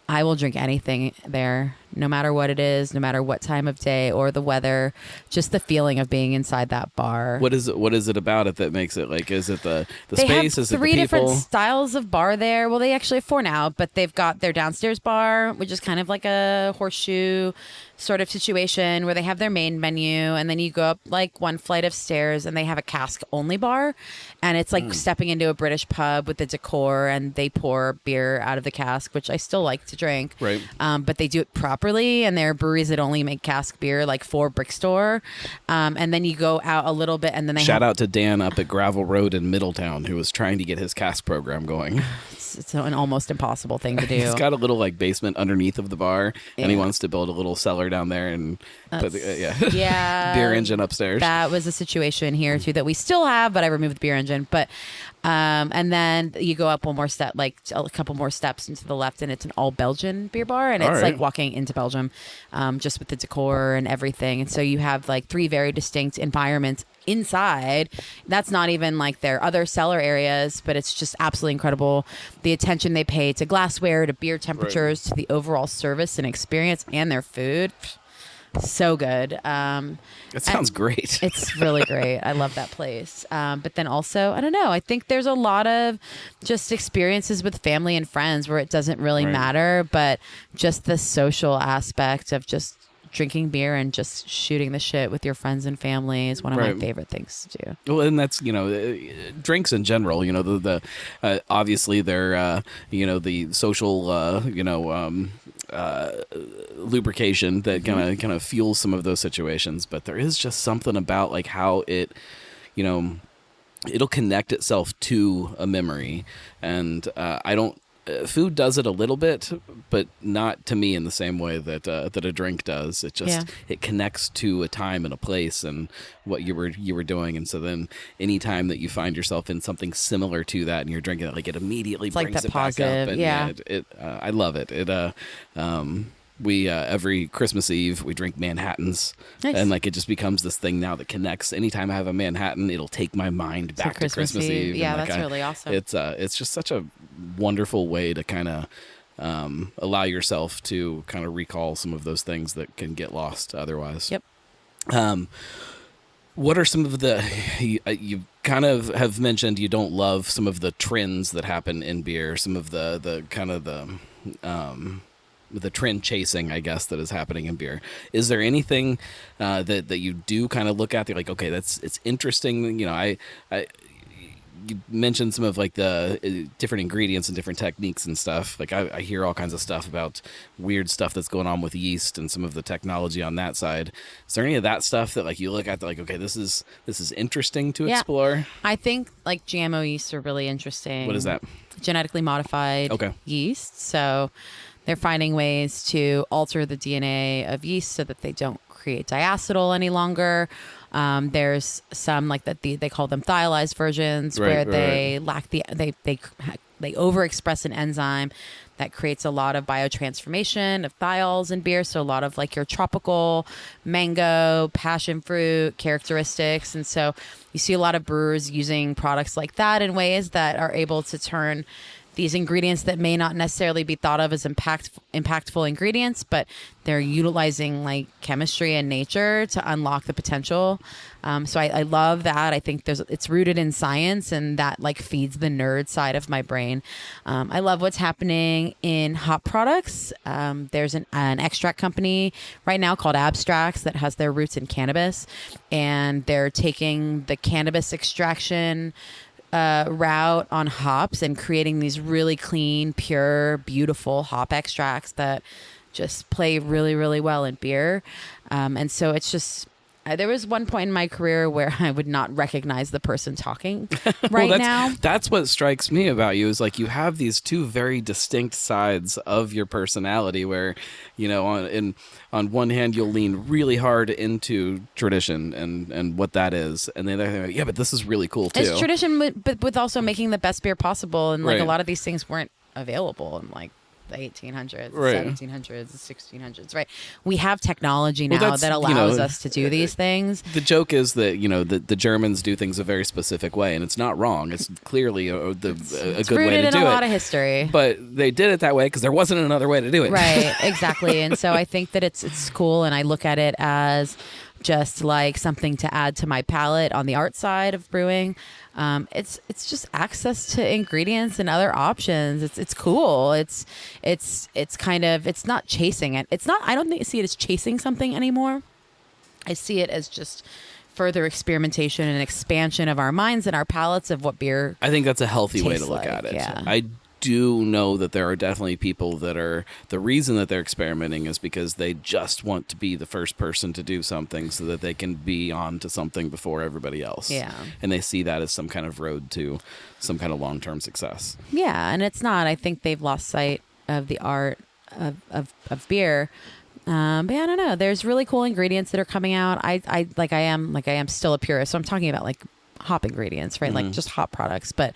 I will drink anything there, no matter what it is, no matter what time of day or the weather. Just the feeling of being inside that bar. What is it about it that makes it like? Is it the they space? Have is it the three people? different styles of bar there. Well, they actually have 4 now, but they've got their downstairs bar, which is kind of like a horseshoe sort of situation where they have their main menu and then you go up like one flight of stairs and they have a cask only bar and it's like stepping into a British pub with the decor and they pour beer out of the cask, which I still like to drink. Right. But they do it properly and there are breweries that only make cask beer like for Brick Store. And then you go out a little bit and then they Shout out to Dan up at Gravel Road in Middletown who was trying to get his cask program going. it's an almost impossible thing to do. He's got a little like basement underneath of the bar, and he wants to build a little cellar down there and put yeah, beer engine upstairs. That was a situation here too that we still have, but I removed the beer engine. But and then you go up one more step, like a couple more steps into the left, and it's an all Belgian beer bar, and it's like walking into Belgium, just with the decor and everything. And so you have like 3 very distinct environments inside. That's not even like their other cellar areas, but it's just absolutely incredible. The attention they pay to glassware, to beer temperatures, to the overall service and experience, and their food. So good. That sounds great. It's really great. I love that place. But then also, I don't know, I think there's a lot of just experiences with family and friends where it doesn't really matter, but just the social aspect of just drinking beer and just shooting the shit with your friends and family is one of my favorite things to do. Well, and that's, drinks in general, the obviously they're, the social, lubrication that kind of fuels some of those situations. But there is just something about like how it, it'll connect itself to a memory. And food does it a little bit, but not to me in the same way that a drink does. It just it connects to a time and a place and what you were doing. And so then any time that you find yourself in something similar to that and you're drinking it, like it immediately brings it positive, back up. And I love it. We every Christmas Eve we drink Manhattans. Nice. And like it just becomes this thing now that connects. Anytime I have a Manhattan, it'll take my mind back to Christmas Eve. Yeah, and that's really awesome. It's just such a wonderful way to kind of allow yourself to kind of recall some of those things that can get lost otherwise. Yep. What are some of the you kind of have mentioned you don't love some of the trends that happen in beer, some of the kind of the trend chasing, I guess, that is happening in beer. Is there anything that you do kind of look at? You're like, okay, it's interesting. You mentioned some of like the different ingredients and different techniques and stuff. Like I hear all kinds of stuff about weird stuff that's going on with yeast and some of the technology on that side. Is there any of that stuff that like you look at like, okay, this is interesting to explore? I think like GMO yeasts are really interesting. What is that? Genetically modified yeast. So they're finding ways to alter the DNA of yeast so that they don't create diacetyl any longer. There's some like that they call them thiolized versions where they lack they overexpress an enzyme that creates a lot of biotransformation of thiols in beer. So a lot of like your tropical mango, passion fruit characteristics. And so you see a lot of brewers using products like that in ways that are able to turn these ingredients that may not necessarily be thought of as impactful ingredients, but they're utilizing like chemistry and nature to unlock the potential. So I love that. I think it's rooted in science, and that like feeds the nerd side of my brain. I love what's happening in hop products. There's an extract company right now called Abstracts that has their roots in cannabis, and they're taking the cannabis extraction route on hops and creating these really clean, pure, beautiful hop extracts that just play really, really well in beer. And so it's just, there was one point in my career where I would not recognize the person talking now. That's what strikes me about you is like you have these two very distinct sides of your personality where, on one hand, you'll lean really hard into tradition and what that is. And then they're like, yeah, but this is really cool too. It's tradition, but with also making the best beer possible. And like a lot of these things weren't available in like the 1800s, 1700s, 1600s, right? We have technology now that allows us to do these things. The joke is that, the Germans do things a very specific way, and it's not wrong. It's clearly a good way to do it. It's rooted in a lot of history. But they did it that way because there wasn't another way to do it. Right, exactly. And so I think that it's cool, and I look at it as just like something to add to my palate on the art side of brewing. It's just access to ingredients and other options. It's cool. It's kind of, it's not chasing it. It's not, I don't see it as chasing something anymore. I see it as just further experimentation and expansion of our minds and our palates of what beer. I think that's a healthy way to look at it. Yeah. I do know that there are definitely people that are, the reason that they're experimenting is because they just want to be the first person to do something so that they can be on to something before everybody else. Yeah. And they see that as some kind of road to some kind of long-term success. Yeah, and it's not. I think they've lost sight of the art of beer. But I don't know. There's really cool ingredients that are coming out. I am still a purist, so I'm talking about like hop ingredients, right? Like just hop products. But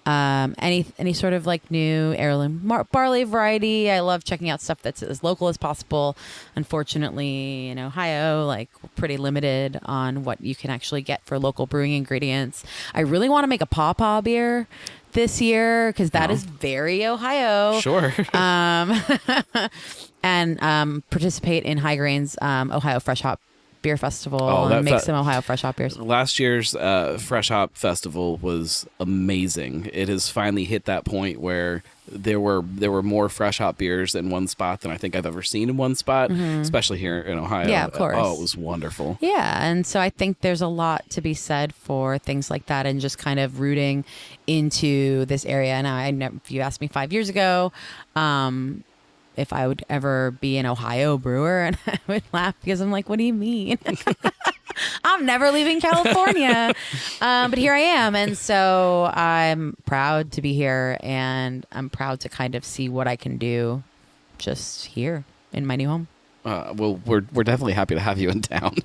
any sort of like new heirloom barley variety. I love checking out stuff that's as local as possible. Unfortunately, in Ohio, like we're pretty limited on what you can actually get for local brewing ingredients. I really want to make a pawpaw beer this year because that is very Ohio. Sure. And participate in High Grain's Ohio Fresh Hop Beer Festival and make some Ohio Fresh Hop beers. Last year's Fresh Hop Festival was amazing. It has finally hit that point where there were more fresh hop beers in one spot than I think I've ever seen in one spot, especially here in Ohio. Yeah, of course. Oh, it was wonderful. Yeah, and so I think there's a lot to be said for things like that and just kind of rooting into this area. Now, if you asked me 5 years ago, if I would ever be an Ohio brewer, and I would laugh because I'm like, what do you mean? I'm never leaving California. But here I am. And so I'm proud to be here, and I'm proud to kind of see what I can do just here in my new home. Well, we're definitely happy to have you in town.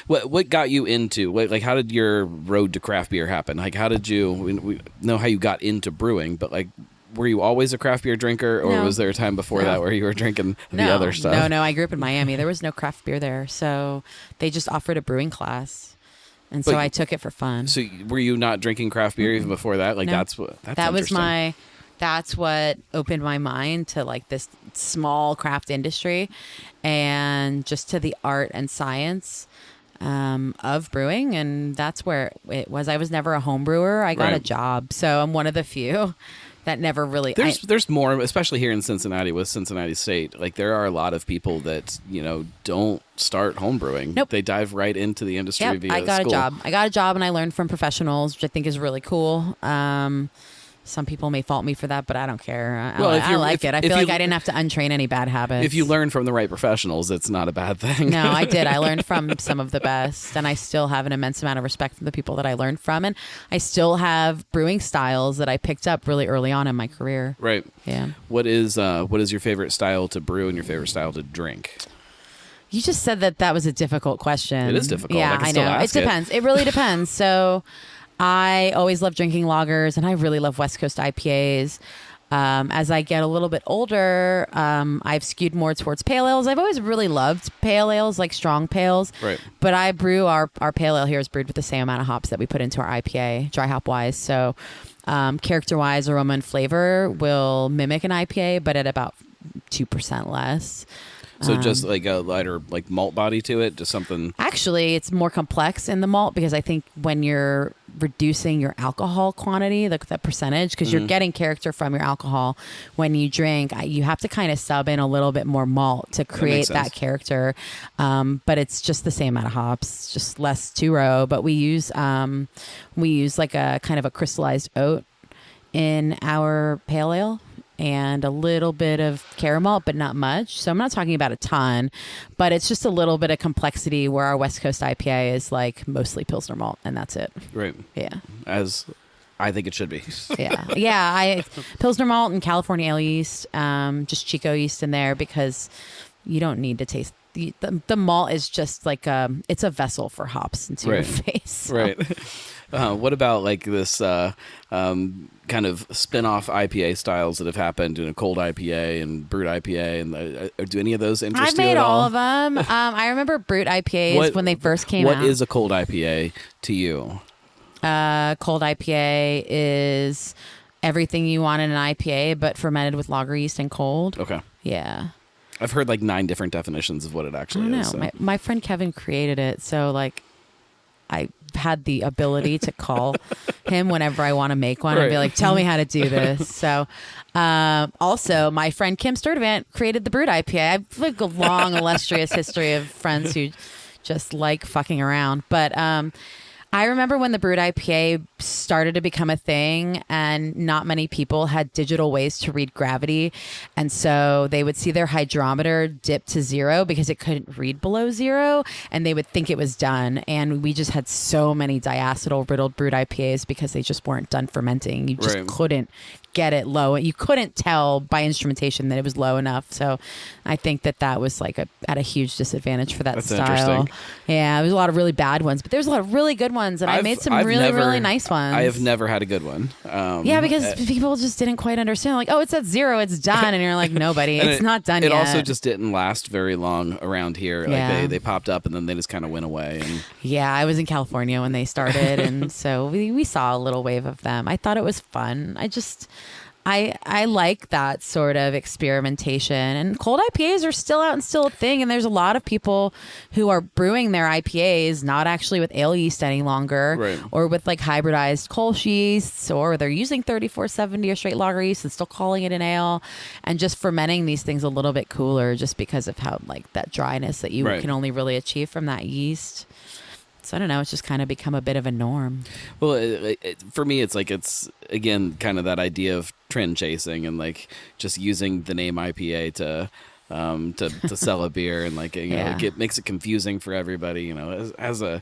What got you into, how did your road to craft beer happen? Like, how did we know how you got into brewing, but like, were you always a craft beer drinker, or was there a time before that where you were drinking the other stuff? No. I grew up in Miami. There was no craft beer there, so they just offered a brewing class, and so I took it for fun. So were you not drinking craft beer even before that? Like no. That's what opened my mind to like this small craft industry, and just to the art and science of brewing, and that's where it was. I was never a home brewer. I got a job, so I'm one of the few that never really. There's more, especially here in Cincinnati with Cincinnati State. Like there are a lot of people that don't start home brewing. Nope. They dive right into the industry via I got school. I got a job, and I learned from professionals, which I think is really cool. Some people may fault me for that, but I don't care. I like it. I feel like I didn't have to untrain any bad habits. If you learn from the right professionals, it's not a bad thing. No, I did. I learned from some of the best, and I still have an immense amount of respect for the people that I learned from, and I still have brewing styles that I picked up really early on in my career. Right. Yeah. What is your favorite style to brew and your favorite style to drink? You just said that was a difficult question. It is difficult. Yeah, I know. It depends. It really depends. So I always love drinking lagers, and I really love West Coast IPAs. As I get a little bit older, I've skewed more towards pale ales. I've always really loved pale ales, like strong pales. Right. But I brew our pale ale here is brewed with the same amount of hops that we put into our IPA, dry hop wise. So character wise, aroma and flavor will mimic an IPA, but at about 2% less. So just like a lighter like malt body to it, just something. Actually, it's more complex in the malt because I think when you're reducing your alcohol quantity, like that percentage, because you're getting character from your alcohol when you drink, you have to kind of sub in a little bit more malt to create that character. But it's just the same amount of hops, just less 2-row. But we use like a kind of a crystallized oat in our pale ale, and a little bit of caramel, but not much. So I'm not talking about a ton, but it's just a little bit of complexity where our West Coast IPA is like mostly Pilsner malt, and that's it. Right. Yeah. As I think it should be. Yeah. Pilsner malt and California ale yeast, just Chico yeast in there because you don't need to taste. The malt is just like it's a vessel for hops into your face. So. Right. What about like this kind of spin-off IPA styles that have happened in a cold IPA and brut IPA, and do any of those interest you at all? I've made all of them. I remember brut IPAs when they first came out. What is a cold IPA to you? Cold IPA is everything you want in an IPA, but fermented with lager yeast and cold. Okay. Yeah. I've heard like 9 different definitions of what it actually is. So. My friend Kevin created it, so like I had the ability to call him whenever I want to make one and be like, tell me how to do this. So also my friend Kim Sturdivant created the brut IPA. I have like a long illustrious history of friends who just like fucking around. But I remember when the brewed IPA started to become a thing and not many people had digital ways to read gravity. And so they would see their hydrometer dip to 0 because it couldn't read below 0 and they would think it was done. And we just had so many diacetyl riddled brewed IPAs because they just weren't done fermenting. You just couldn't get it low. You couldn't tell by instrumentation that it was low enough. So I think that was like at a huge disadvantage for that That's style. interesting. Yeah, there's a lot of really bad ones, but there's a lot of really good ones, and I made some really nice ones. I have never had a good one. Yeah, because people just didn't quite understand. Like, oh, it's at 0, it's done, and you're like, nobody, it's not done yet. It also just didn't last very long around here. Yeah. Like they popped up and then they just kind of went away. And yeah, I was in California when they started, and so we saw a little wave of them. I thought it was fun. I like that sort of experimentation, and cold IPAs are still out and still a thing. And there's a lot of people who are brewing their IPAs not actually with ale yeast any longer, or with like hybridized Kolsch yeasts, or they're using 3470 or straight lager yeast and still calling it an ale, and just fermenting these things a little bit cooler, just because of how like that dryness that you can only really achieve from that yeast. So I don't know. It's just kind of become a bit of a norm. Well, for me, it's again, kind of that idea of trend chasing and like just using the name IPA to sell a beer, and like, it makes it confusing for everybody. As a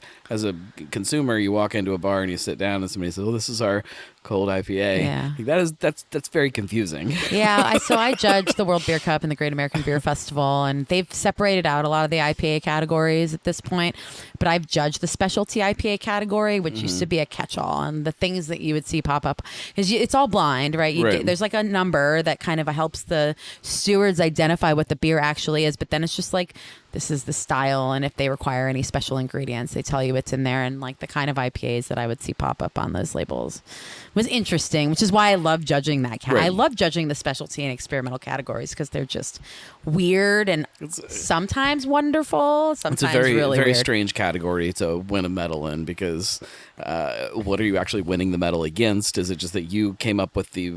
consumer, you walk into a bar and you sit down and somebody says, "Oh, this is our cold IPA." Yeah, that's very confusing. Yeah, so I judge the World Beer Cup and the Great American Beer Festival, and they've separated out a lot of the IPA categories at this point. But I've judged the specialty IPA category, which used to be a catch-all, and the things that you would see pop up is it's all blind, right? There's like a number that kind of helps the stewards identify what the beer actually is, but then it's just like, this is the style, and if they require any special ingredients, they tell you it's in there. And like the kind of IPAs that I would see pop up on those labels was interesting, which is why I love judging that. I love judging the specialty and experimental categories because they're just weird and sometimes wonderful. Sometimes it's a very really weird. Strange category to win a medal in, because what are you actually winning the medal against? Is it just that you came up with the...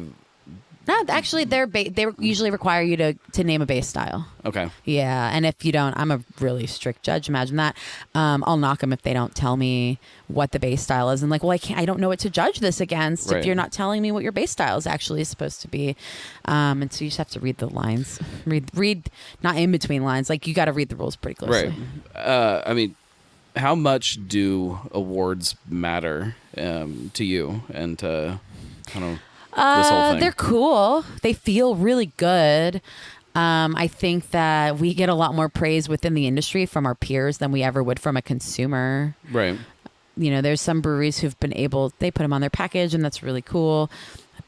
No, actually, they usually require you to name a base style. Okay. Yeah, and if you don't, I'm a really strict judge. Imagine that. I'll knock them if they don't tell me what the base style is, and like, well, I don't know what to judge this against if you're not telling me what your base style is actually supposed to be. And so you just have to read the lines, read not in between lines. Like, you got to read the rules pretty closely. Right. I mean, how much do awards matter to you and to this whole thing? They're cool. They feel really good. I think that we get a lot more praise within the industry from our peers than we ever would from a consumer. Right. There's some breweries who've been they put them on their package, and that's really cool.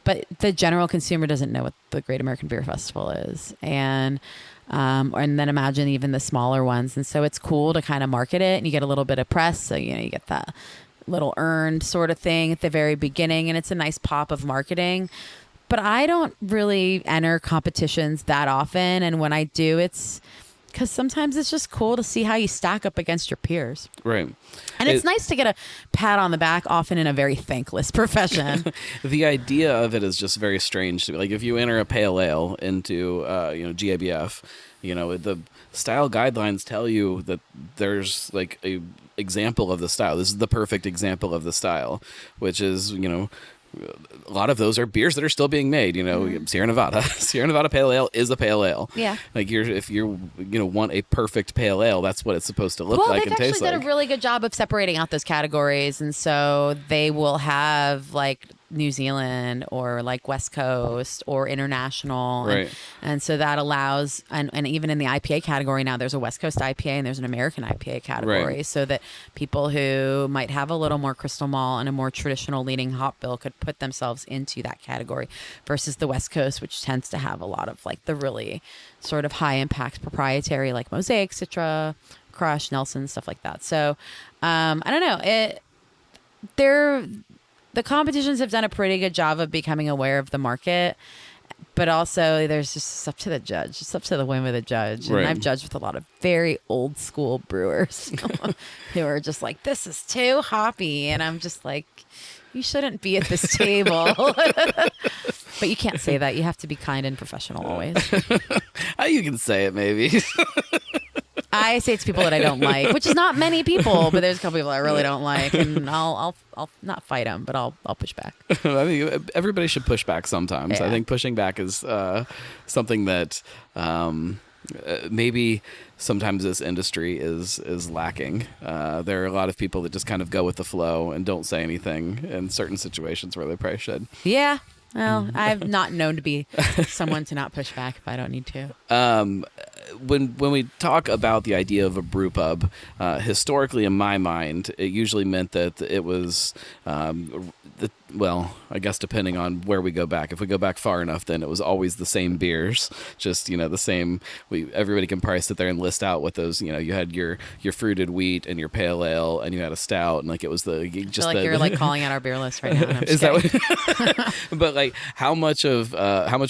But the general consumer doesn't know what the Great American Beer Festival is. And then imagine even the smaller ones. And so it's cool to kind of market it, and you get a little bit of press. So, you get that little earned sort of thing at the very beginning, and it's a nice pop of marketing. But I don't really enter competitions that often, and when I do, it's because sometimes it's just cool to see how you stack up against your peers. Right. And it's nice to get a pat on the back, often in a very thankless profession. The idea of it is just very strange to me. Like, if you enter a pale ale into GABF, the style guidelines tell you that there's like a example of the style. This is the perfect example of the style, which is, a lot of those are beers that are still being made. Sierra Nevada Pale Ale is a pale ale. Yeah. Like, if you want a perfect pale ale, that's what it's supposed to look like and taste like. They've actually done a really good job of separating out those categories, and so they will have like New Zealand or like West Coast or international. Right. And so that allows, and even in the IPA category now, there's a West Coast IPA and there's an American IPA category. Right. So that people who might have a little more crystal malt and a more traditional leading hop bill could put themselves into that category versus the West Coast, which tends to have a lot of like the really sort of high impact proprietary like Mosaic, Citra, Crush, Nelson, stuff like that. So I don't know. The competitions have done a pretty good job of becoming aware of the market, but also there's just it's up to the judge. It's up to the whim of the judge. And I've judged with a lot of very old school brewers who are just like, this is too hoppy. And I'm just like, you shouldn't be at this table. But you can't say that. You have to be kind and professional always. You can say it maybe. I say it's people that I don't like, which is not many people, but there's a couple people I really don't like, and I'll not fight them, but I'll push back. I mean, everybody should push back sometimes. Yeah. I think pushing back is something that maybe sometimes this industry is lacking. There are a lot of people that just kind of go with the flow and don't say anything in certain situations where they probably should. Yeah. Well, I've not known to be someone to not push back if I don't need to. When we talk about the idea of a brew pub, historically in my mind, it usually meant that it was, I guess depending on where we go back. If we go back far enough, then it was always the same beers, just the same. Everybody can probably sit there and list out what those. You had your fruited wheat and your pale ale, and you had a stout, and like it was the just. I feel like you're like calling out our beer list right now. Is that what? But like, how much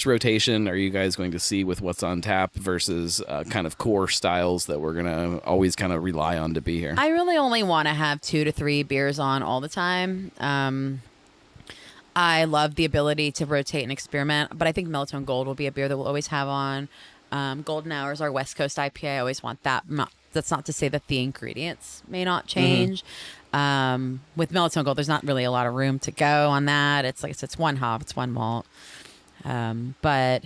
rotation are you guys going to see with what's on tap versus kind of core styles that we're gonna always kind of rely on to be here? I really only want to have 2 to 3 beers on all the time. I love the ability to rotate and experiment, but I think Mellotone Gold will be a beer that we'll always have on. Golden Hour is our West Coast IPA. I always want that. That's not to say that the ingredients may not change. With Mellotone Gold, there's not really a lot of room to go on that. It's like it's one hop, it's one malt. But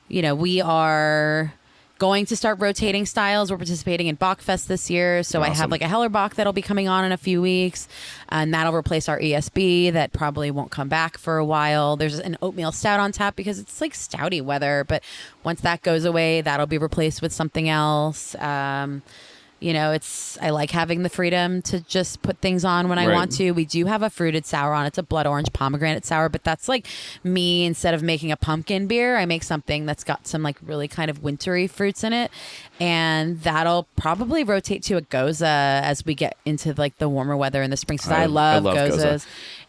we are going to start rotating styles. We're participating in Bachfest this year. So awesome. I have like a Heller Bach that'll be coming on in a few weeks, and that'll replace our ESB that probably won't come back for a while. There's an oatmeal stout on tap because it's like stouty weather, but once that goes away, that'll be replaced with something else. I like having the freedom to just put things on when I want to. We do have a fruited sour on. It's a blood orange pomegranate sour, but that's like me, instead of making a pumpkin beer, I make something that's got some like really kind of wintry fruits in it. And that'll probably rotate to a Goza as we get into like the warmer weather in the spring. So I love Gozas. Goza.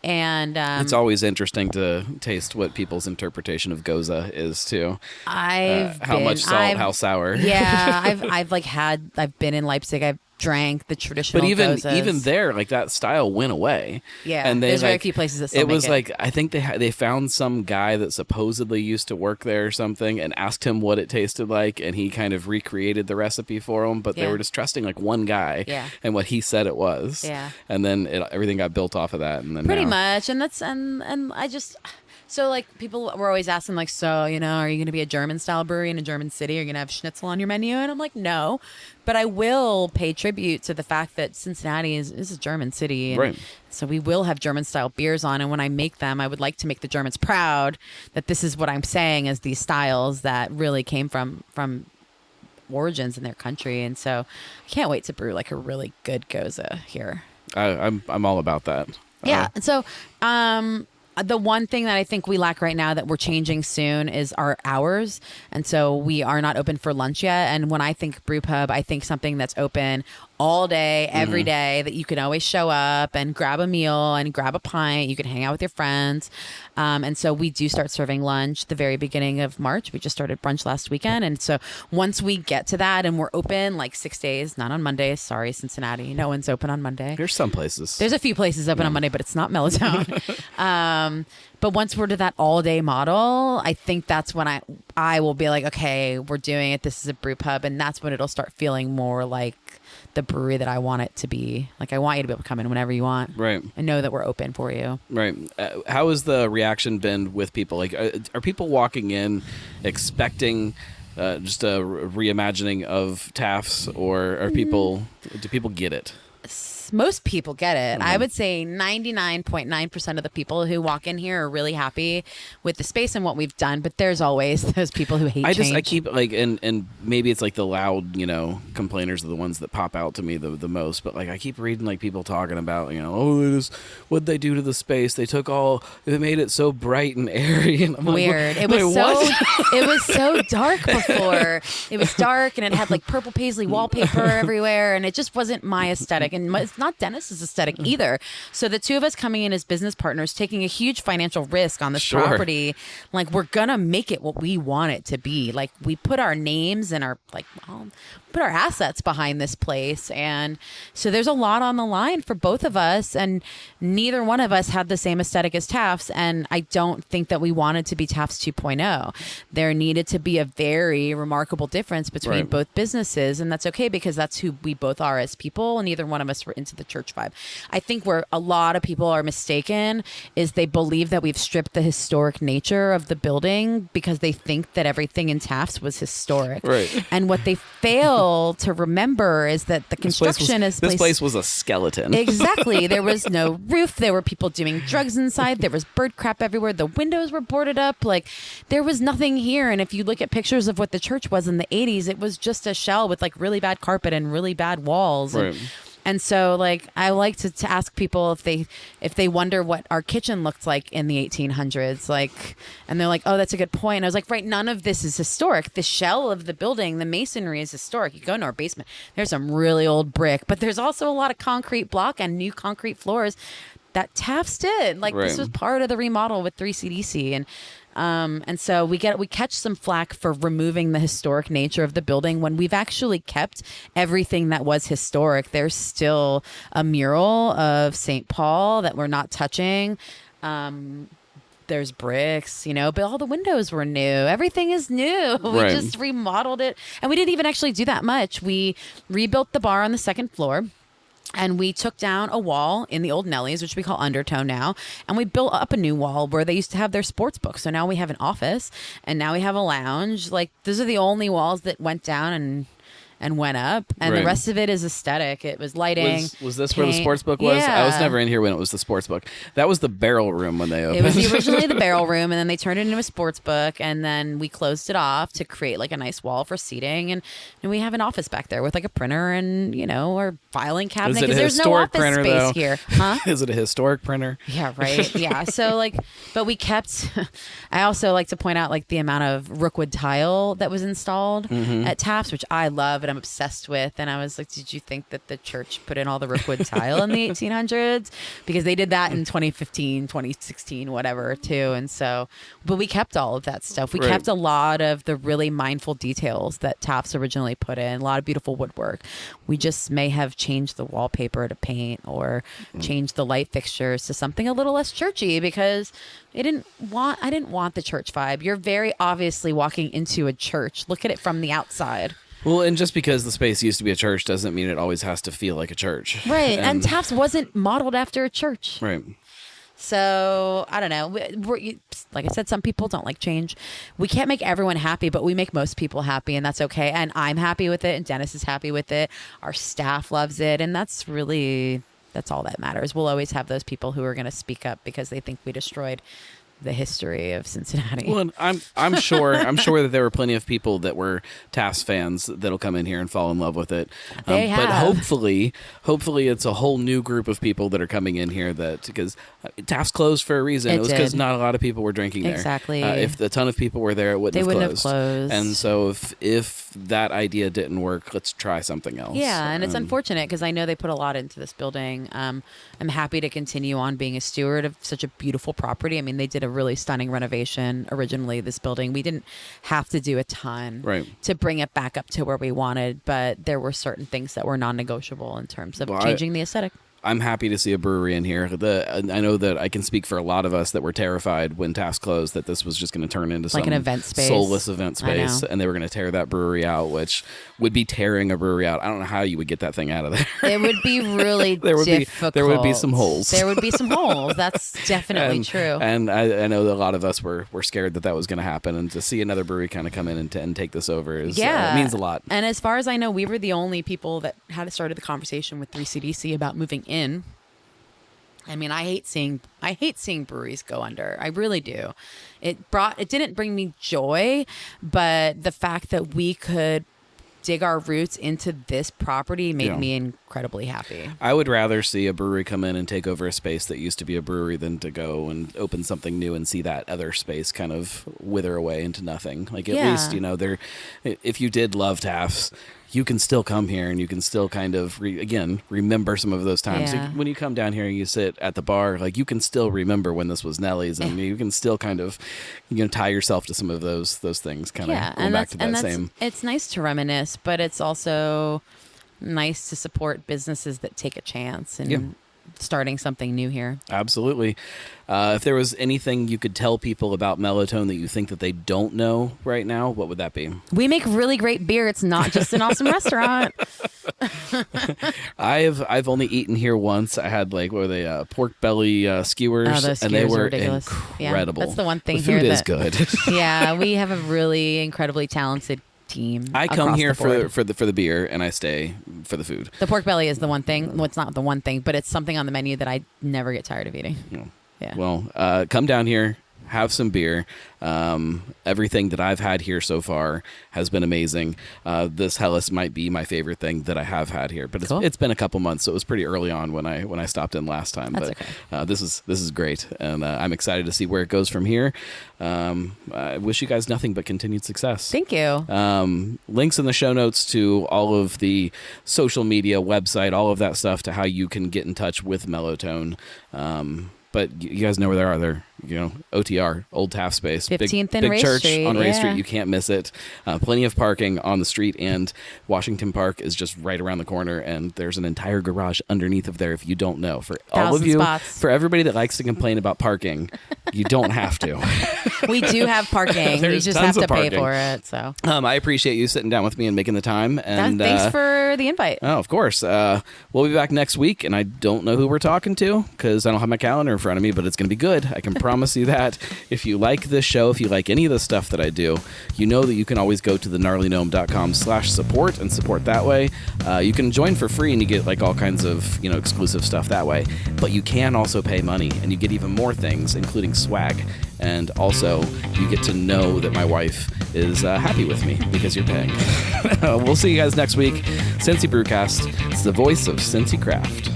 And it's always interesting to taste what people's interpretation of Goza is too. How much salt, how sour. Yeah, I've been in Leipzig. I've drank the traditional. But Gozas. even there, like that style went away. Yeah, and there's very few places that still make it. Like I think they found some guy that supposedly used to work there or something, and asked him what it tasted like, and he kind of recreated the recipe for him. But they were just trusting like one guy and what he said it was. Yeah, and then everything got built off of that, and then pretty much. And that's and I just. So, like, people were always asking, like, so, are you going to be a German-style brewery in a German city? Are you going to have schnitzel on your menu? And I'm like, no. But I will pay tribute to the fact that Cincinnati is a German city. And so we will have German-style beers on. And when I make them, I would like to make the Germans proud that this is what I'm saying as these styles that really came from origins in their country. And so I can't wait to brew, like, a really good Goza here. I'm all about that. Yeah. And so... the one thing that I think we lack right now that we're changing soon is our hours. And so we are not open for lunch yet. And when I think brew pub, I think something that's open all day, every day, that you can always show up and grab a meal and grab a pint. You can hang out with your friends. And so we do start serving lunch the very beginning of March. We just started brunch last weekend. And so once we get to that and we're open like 6 days, not on Mondays. Sorry, Cincinnati. No one's open on Monday. There's some places. There's a few places open on Monday, but it's not Mellotone. But once we're to that all day model, I think that's when I will be like, okay, we're doing it. This is a brew pub. And that's when it'll start feeling more like the brewery that I want it to be. Like, I want you to be able to come in whenever you want. Right. And know that we're open for you. Right. How has the reaction been with people? Like, are people walking in expecting just a reimagining of Taft's, or do people get it? Most people get it. I would say 99.9% of the people who walk in here are really happy with the space and what we've done, but there's always those people who hate change. I keep like, and maybe it's like the loud, complainers are the ones that pop out to me the most, but like I keep reading like people talking about, what'd they do to the space? They made it so bright and airy. And I'm weird. Like, it was so dark before. It was dark and it had like purple paisley wallpaper everywhere, and it just wasn't my aesthetic. And not Dennis's aesthetic either. So the two of us coming in as business partners, taking a huge financial risk on this Sure. property, like we're gonna make it what we want it to be. Like we put our names and our put our assets behind this place, and so there's a lot on the line for both of us, and neither one of us had the same aesthetic as Taft's, and I don't think that we wanted to be Taft's 2.0. There needed to be a very remarkable difference between both businesses, and that's okay because that's who we both are as people, and neither one of us were into the church vibe. I think where a lot of people are mistaken is they believe that we've stripped the historic nature of the building because they think that everything in Taft's was historic. Right. And what they fail to remember is that the construction this place was a skeleton. Exactly. There was no roof. There were people doing drugs inside. There was bird crap everywhere. The windows were boarded up. Like there was nothing here. And if you look at pictures of what the church was in the 80s, it was just a shell with like really bad carpet and really bad walls. Right. And so, like, I like to ask people if they wonder what our kitchen looked like in the 1800s, like, and they're like, "Oh, that's a good point." And I was like, "Right, none of this is historic. The shell of the building, the masonry is historic. You go into our basement, there's some really old brick, but there's also a lot of concrete block and new concrete floors that Taft's did. Like, this was part of the remodel with 3CDC, and so we catch some flack for removing the historic nature of the building when we've actually kept everything that was historic. There's still a mural of St. Paul that we're not touching. There's bricks, but all the windows were new. Everything is new. We just remodeled it, and we didn't even actually do that much. We rebuilt the bar on the second floor. And we took down a wall in the old Nelly's, which we call Undertone now, and we built up a new wall where they used to have their sports book. So now we have an office, and now we have a lounge. Like, those are the only walls that went down and went up, and the rest of it is aesthetic. It was lighting. Was this where the sports book was? Yeah. I was never in here when it was the sports book. that was the barrel room when they opened. It was originally the barrel room, and then they turned it into a sports book, and then we closed it off to create like a nice wall for seating, and we have an office back there with like a printer and our filing cabinet because there's no office printer, space though? here. Huh? Is it a historic printer? Yeah, right. Yeah. So but we kept. I also like to point out like the amount of rookwood tile that was installed at Taft's, which I love and I'm obsessed with. And I was like, did you think that the church put in all the rookwood tile in the 1800s? Because they did that in 2015, 2016, whatever, too. And so, but we kept all of that stuff. We kept a lot of the really mindful details that Taft's originally put in, a lot of beautiful woodwork. We just may have changed the wallpaper to paint or changed the light fixtures to something a little less churchy because I didn't want the church vibe. You're very obviously walking into a church. Look at it from the outside. Well, and just because the space used to be a church doesn't mean it always has to feel like a church. Right. And Taft's wasn't modeled after a church. Right. So, I don't know. Like I said, some people don't like change. We can't make everyone happy, but we make most people happy, and that's okay. And I'm happy with it, and Dennis is happy with it. Our staff loves it, and that's all that matters. We'll always have those people who are going to speak up because they think we destroyed the history of Cincinnati. Well, and I'm sure that there were plenty of people that were Taft's fans that'll come in here and fall in love with it. They have. But hopefully it's a whole new group of people that are coming in here because Taft's closed for a reason. It was because not a lot of people were drinking there. Exactly. If a ton of people were there, they wouldn't have closed. And so if that idea didn't work, let's try something else. Yeah, and it's unfortunate because I know they put a lot into this building. I'm happy to continue on being a steward of such a beautiful property. I mean, they did a really stunning renovation originally, this building. We didn't have to do a ton to bring it back up to where we wanted, but there were certain things that were non-negotiable in terms of changing the aesthetic. I'm happy to see a brewery in here. I know that I can speak for a lot of us that were terrified when Taft's closed that this was just going to turn into like some an event space, soulless event space, and they were going to tear that brewery out, which would be tearing a brewery out. I don't know how you would get that thing out of there. It would be really difficult. There would be some holes. There would be some holes. That's definitely true. And I know that a lot of us were scared that was going to happen, and to see another brewery kind of come in and take this over it means a lot. And as far as I know, we were the only people that had started the conversation with 3CDC about moving in. I mean, I hate seeing breweries go under. I really do. It didn't bring me joy, but the fact that we could dig our roots into this property made me incredibly happy. I would rather see a brewery come in and take over a space that used to be a brewery than to go and open something new and see that other space kind of wither away into nothing. Like, at least, if you did love Taft's, you can still come here and you can still kind of remember some of those times. Yeah. Like, when you come down here and you sit at the bar, like you can still remember when this was Nellie's, and you can still kind of tie yourself to some of those things, kind of going back to that same. It's nice to reminisce, but it's also nice to support businesses that take a chance and starting something new here. Absolutely. If there was anything you could tell people about Mellotone that you think that they don't know right now, what would that be? We make really great beer. It's not just an awesome restaurant. I've only eaten here once. I had what were they, pork belly skewers, those and they skewers are were ridiculous. incredible. Yeah, that's the one thing the here food is that good. Yeah, we have a really incredibly talented team. I come here for the beer, and I stay for the food. The pork belly is the one thing. Well, it's not the one thing, but it's something on the menu that I never get tired of eating. Yeah. Well, come down here, have some beer. Everything that I've had here so far has been amazing. This Helles might be my favorite thing that I have had here, but it's been a couple months, so it was pretty early on when I stopped in last time. That's but this is great, and I'm excited to see where it goes from here. I wish you guys nothing but continued success. Thank you. Links in the show notes to all of the social media, website, all of that stuff, to how you can get in touch with Mellotone. But you guys know where they are. They're, OTR, Old Taft Space. 15th and big Ray church Street, on Ray yeah. Street. You can't miss it. Plenty of parking on the street, and Washington Park is just right around the corner, and there's an entire garage underneath of there if you don't know. For all of you, spots. for everybody that likes to complain about parking, you don't have to. We do have parking. You just have to pay for it. So I appreciate you sitting down with me and making the time. And thanks for the invite. Oh, of course. We'll be back next week, and I don't know who we're talking to because I don't have my calendar in front of me, but it's going to be good. I can promise you that. If you like this show, if you like any of the stuff that I do, you know that you can always go to thegnarlygnome.com/support and support that way. You can join for free, and you get all kinds of exclusive stuff that way. But you can also pay money, and you get even more things, including swag. And also, you get to know that my wife is happy with me because you're paying. We'll see you guys next week. Cincy Brewcast. It's the voice of Cincy Craft.